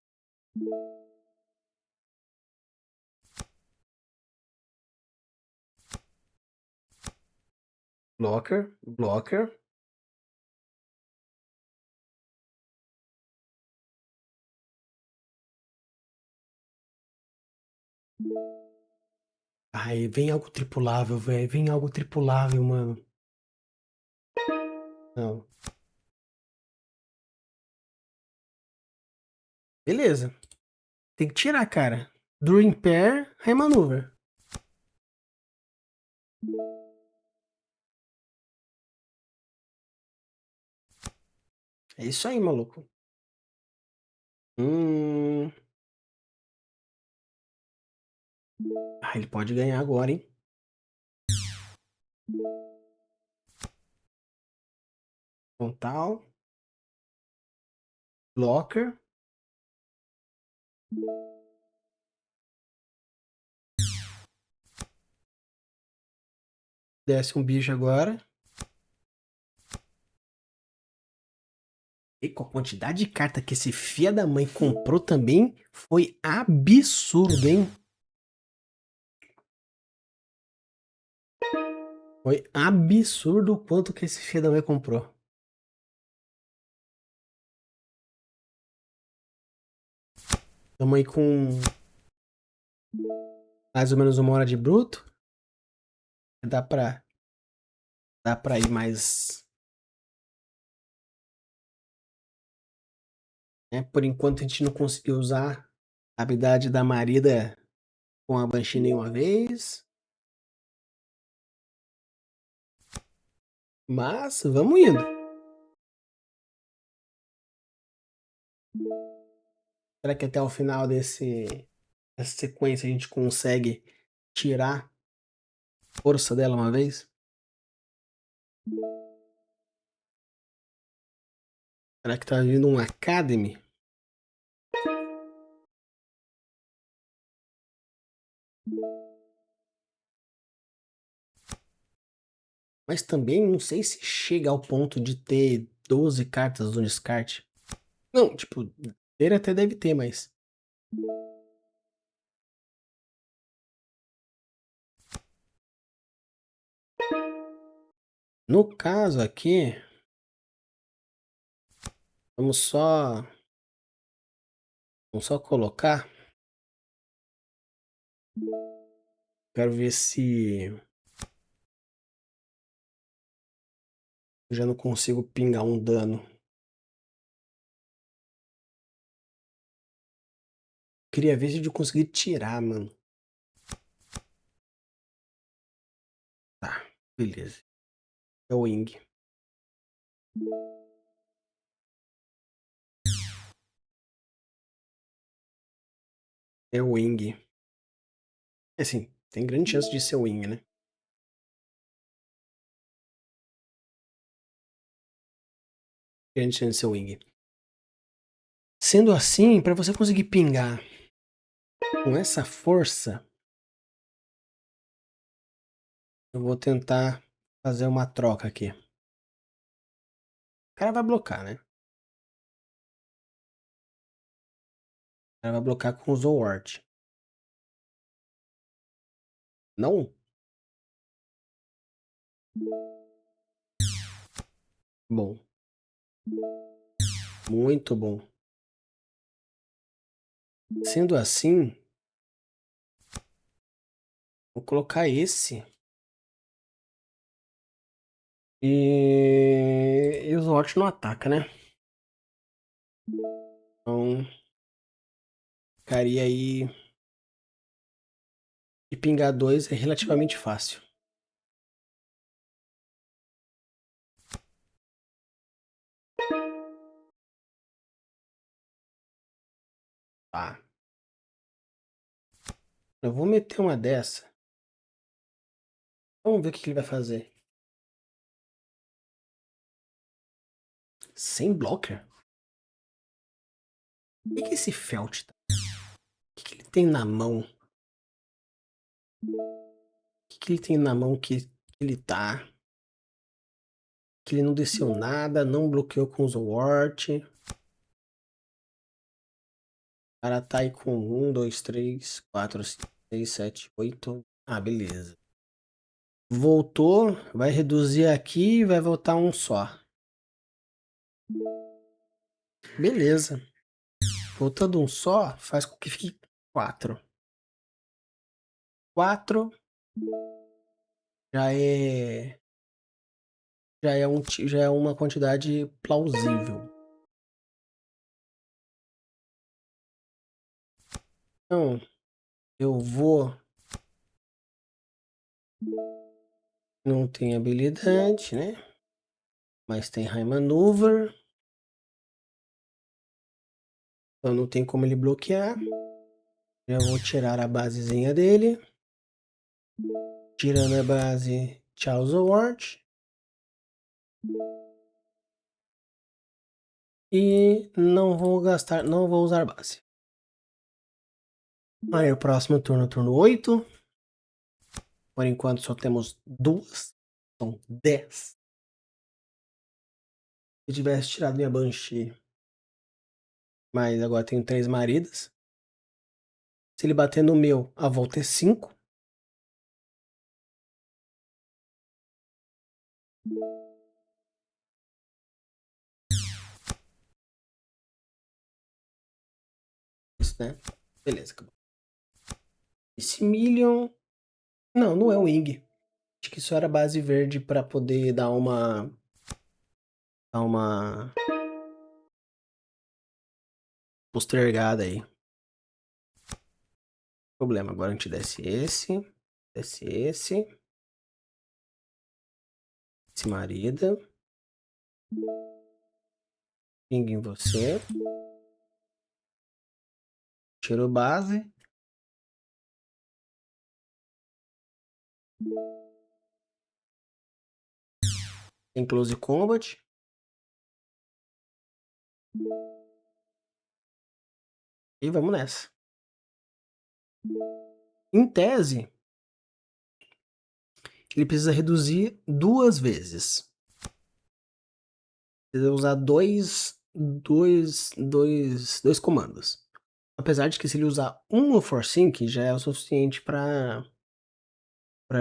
Blocker, blocker. Ai, vem algo tripulável, velho. Vem algo tripulável, mano. Não. Beleza. Tem que tirar, cara. Dream Pair, High Maneuver. É isso aí, maluco. Hum. Ah, ele pode ganhar agora, hein? Frontal. Blocker. Desce um bicho agora. E com a quantidade de carta que esse filho da mãe comprou também, foi absurdo, hein? Foi absurdo o quanto que esse filho da mãe comprou. Tamo aí com mais ou menos 1 hora de bruto. Dá pra, dá pra ir mais. Né? Por enquanto a gente não conseguiu usar a habilidade da Marida com a Banshee nenhuma vez. Mas vamos indo. Será que até o final dessa sequência a gente consegue tirar a força dela uma vez? Será que tá vindo um Academy? Mas também não sei se chega ao ponto de ter 12 cartas no descarte. Não, tipo, ter até deve ter, mas. No caso aqui, vamos só. Vamos só colocar. Quero ver se eu já não consigo pingar um dano. Queria ver se eu conseguir tirar, mano. Tá, beleza. É o Wing. É o Wing. É assim, tem grande chance de ser o Wing, né? Grande chance de ser o Wing. Sendo assim, para você conseguir pingar com essa força, eu vou tentar fazer uma troca aqui. O cara vai blocar, né? O cara vai blocar com o Zowart. Não? Bom. Muito bom. Sendo assim, vou colocar esse. E o Zowart não ataca, né? Então, ficaria aí. E pingar 2 é relativamente fácil. Tá. Eu vou meter uma dessa. Vamos ver o que ele vai fazer. Sem blocker? O que esse Felt tá? O que ele tem na mão? O que ele tem na mão que ele tá? Que ele não desceu nada, não bloqueou com o Zowart. O cara tá aí com 1, 2, 3, 4, 5, 6, 7, 8. Ah, beleza. Voltou, vai reduzir aqui e vai voltar um só. Beleza. Voltando um só, faz com que fique 4. 4 já é já é uma quantidade plausível. Então, eu vou. Não tem habilidade, né? Mas tem High Maneuver. Então não tem como ele bloquear. Já vou tirar a basezinha dele. Tirando a base, tchau Zowart. E não vou gastar, não vou usar base. Aí o próximo turno, turno 8. Por enquanto só temos 2. São 10. Se eu tivesse tirado minha Banshee. Mas agora tenho 3 maridas. Se ele bater no meu, a volta é 5. Isso, né? Beleza, acabou. Esse Million. Não, não é o Wing. Acho que isso era base verde pra poder dar uma. Dar uma. Postergada aí. Problema. Agora a gente desce esse. Desce esse. Esse marida. Ping em você. Tiro base. Tem close combat. E vamos nessa. Em tese, ele precisa reduzir 2 vezes. Precisa usar dois comandos. Apesar de que se ele usar um no ForSync, já é o suficiente para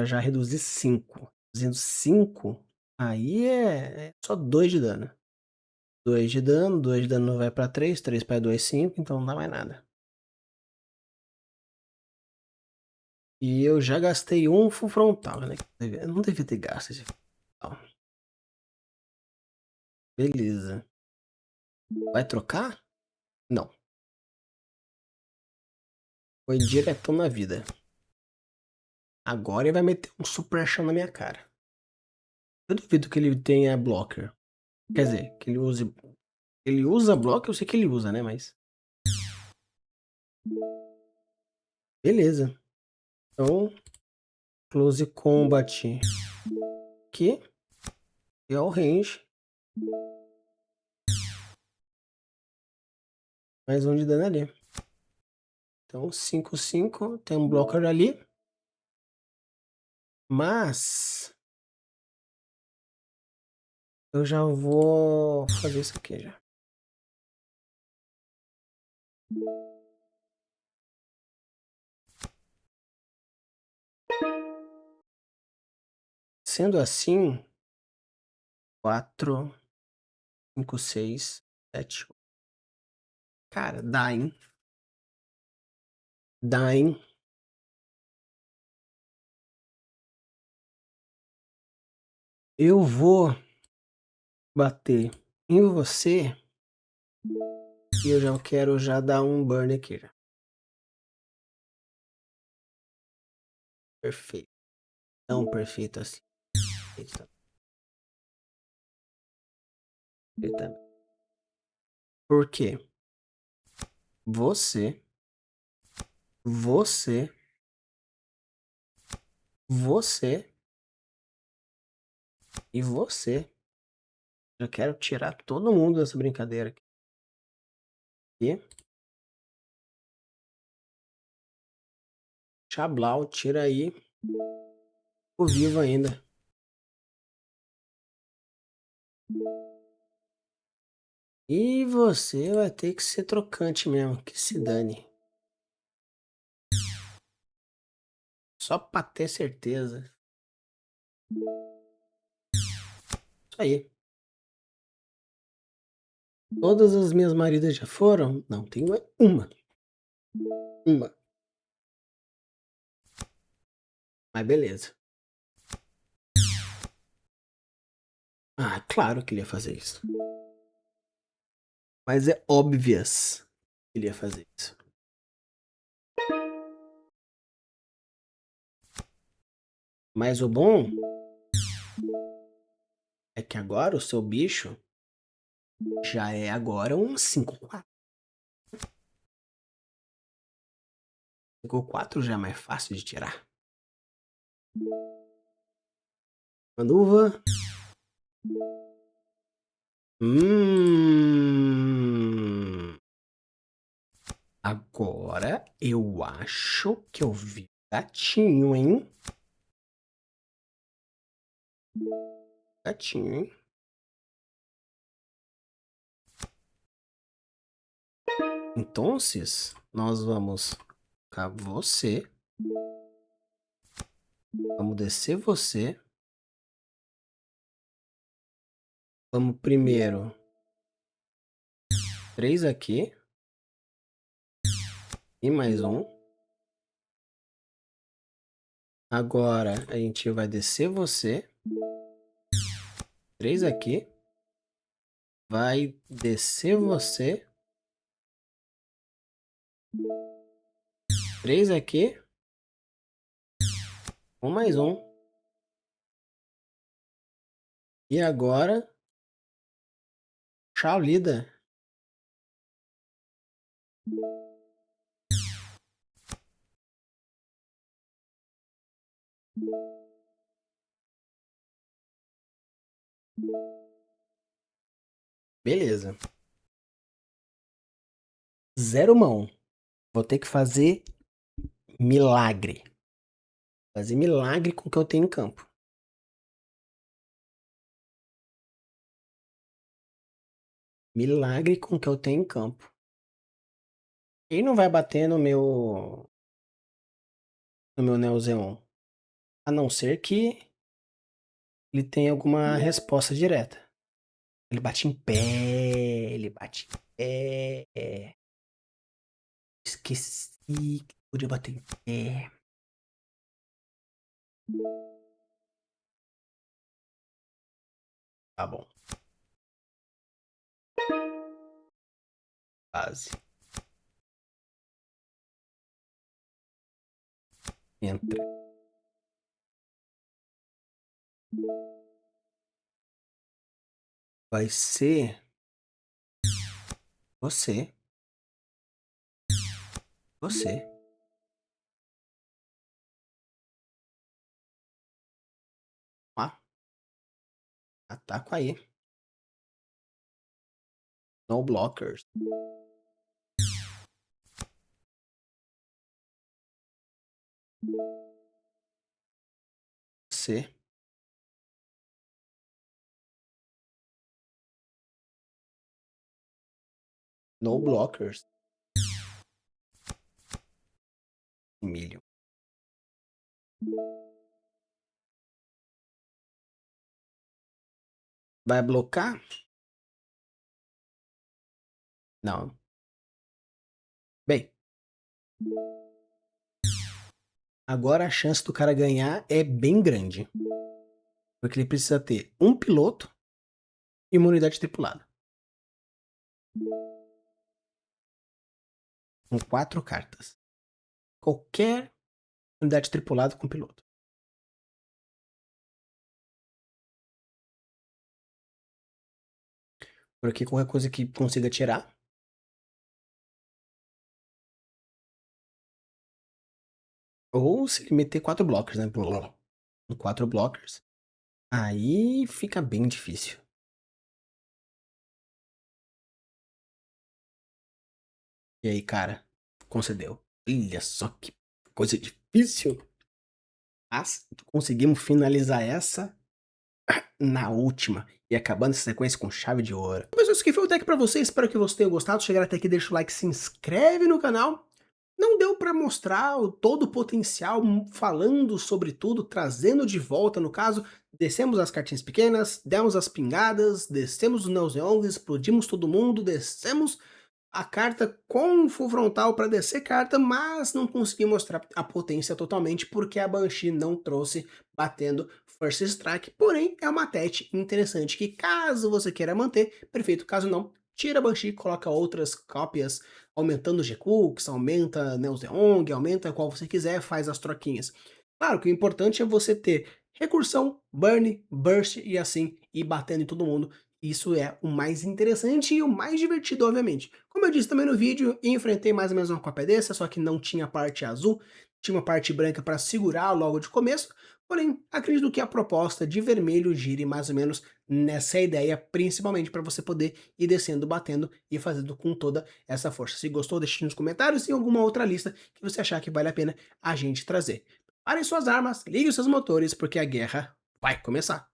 já reduzir 5. Reduzindo 5, aí é só 2 de dano. 2 de dano, 2 de dano vai para 3, 3 para 2, 5, então não dá mais nada. E eu já gastei um full frontal, né? Eu não devia ter gasto esse frontal. Beleza. Vai trocar? Não. Foi direto na vida. Agora ele vai meter um suppression na minha cara. Eu duvido que ele tenha blocker. Quer dizer, que ele use. Ele usa blocker, eu sei que ele usa, né? Mas. Beleza. Então, close combat aqui. E ao range. Mais um de dano ali. Então 5, 5. Tem um blocker ali. Mas eu já vou fazer isso aqui já. Sendo assim, 4, 5, 6, 7. Cara, dá, hein? Dá, hein? Eu vou bater em você e eu já quero já dar um burn aqui já. Perfeito. Tão perfeito assim. Eita. Eita. Por quê? Você, você, você e você. Eu quero tirar todo mundo dessa brincadeira aqui. Chablau, tira aí. O vivo ainda. E você vai ter que ser trocante mesmo, que se dane. Só pra ter certeza. Isso aí. Todas as minhas maridas já foram? Não, tem uma. Uma. Mas beleza. Ah, claro que ele ia fazer isso. Mas é obvious que ele ia fazer isso. Mas o bom é que agora o seu bicho já é agora um 5-4. 5-4 já é mais fácil de tirar. Manuva. Agora eu acho que eu vi gatinho, hein? Gatinho, hein? Então, nós vamos colocar você. Vamos descer você. Vamos primeiro 3 aqui. E mais um. Agora a gente vai descer você. 3 aqui. Vai descer você. 3 aqui. Mais um. E agora. Tchau, lida. Beleza. 0 mão. Vou ter que fazer milagre. Fazer milagre com o que eu tenho em campo. Milagre com o que eu tenho em campo. Ele não vai bater no meu Neozeon. A não ser que ele tenha alguma resposta direta. Ele bate em pé. Ele bate em pé. Esqueci que podia bater em pé. Tá bom. Base. Entra. Vai ser você. Você. Ó. Ataco aí. No blockers. C. No blockers. Milho. Vai blocar? Não. Bem, agora a chance do cara ganhar é bem grande. Porque ele precisa ter um piloto e uma unidade tripulada. Com 4 cartas. Qualquer unidade tripulada com piloto. Por aqui qualquer coisa que consiga tirar. Ou se ele meter 4 blockers, né? 4 blockers. Aí fica bem difícil. E aí, cara, concedeu. Olha só que coisa difícil. Mas conseguimos finalizar essa na última. E acabando essa sequência com chave de ouro. Pessoal, isso aqui foi o deck pra vocês. Espero que vocês tenham gostado. Chegaram até aqui, deixa o like, se inscreve no canal. Não deu pra mostrar todo o potencial falando sobre tudo, trazendo de volta, no caso, descemos as cartinhas pequenas, demos as pingadas, descemos os Neos, explodimos todo mundo, descemos a carta com full frontal para descer carta, mas não consegui mostrar a potência totalmente porque a Banshee não trouxe batendo First Strike, porém é uma tete interessante que caso você queira manter, perfeito, caso não, tira a Banshee, coloca outras cópias, aumentando o G-Cooks, aumenta Neozeong, aumenta qual você quiser, faz as troquinhas. Claro que o importante é você ter recursão, burn, burst e assim ir batendo em todo mundo. Isso é o mais interessante e o mais divertido, obviamente. Como eu disse também no vídeo, enfrentei mais ou menos uma cópia dessa, só que não tinha parte azul, tinha uma parte branca para segurar logo de começo, porém, acredito que a proposta de vermelho gire mais ou menos nessa ideia, principalmente para você poder ir descendo, batendo e fazendo com toda essa força. Se gostou, deixe nos comentários e alguma outra lista que você achar que vale a pena a gente trazer. Parem suas armas, ligue os seus motores, porque a guerra vai começar.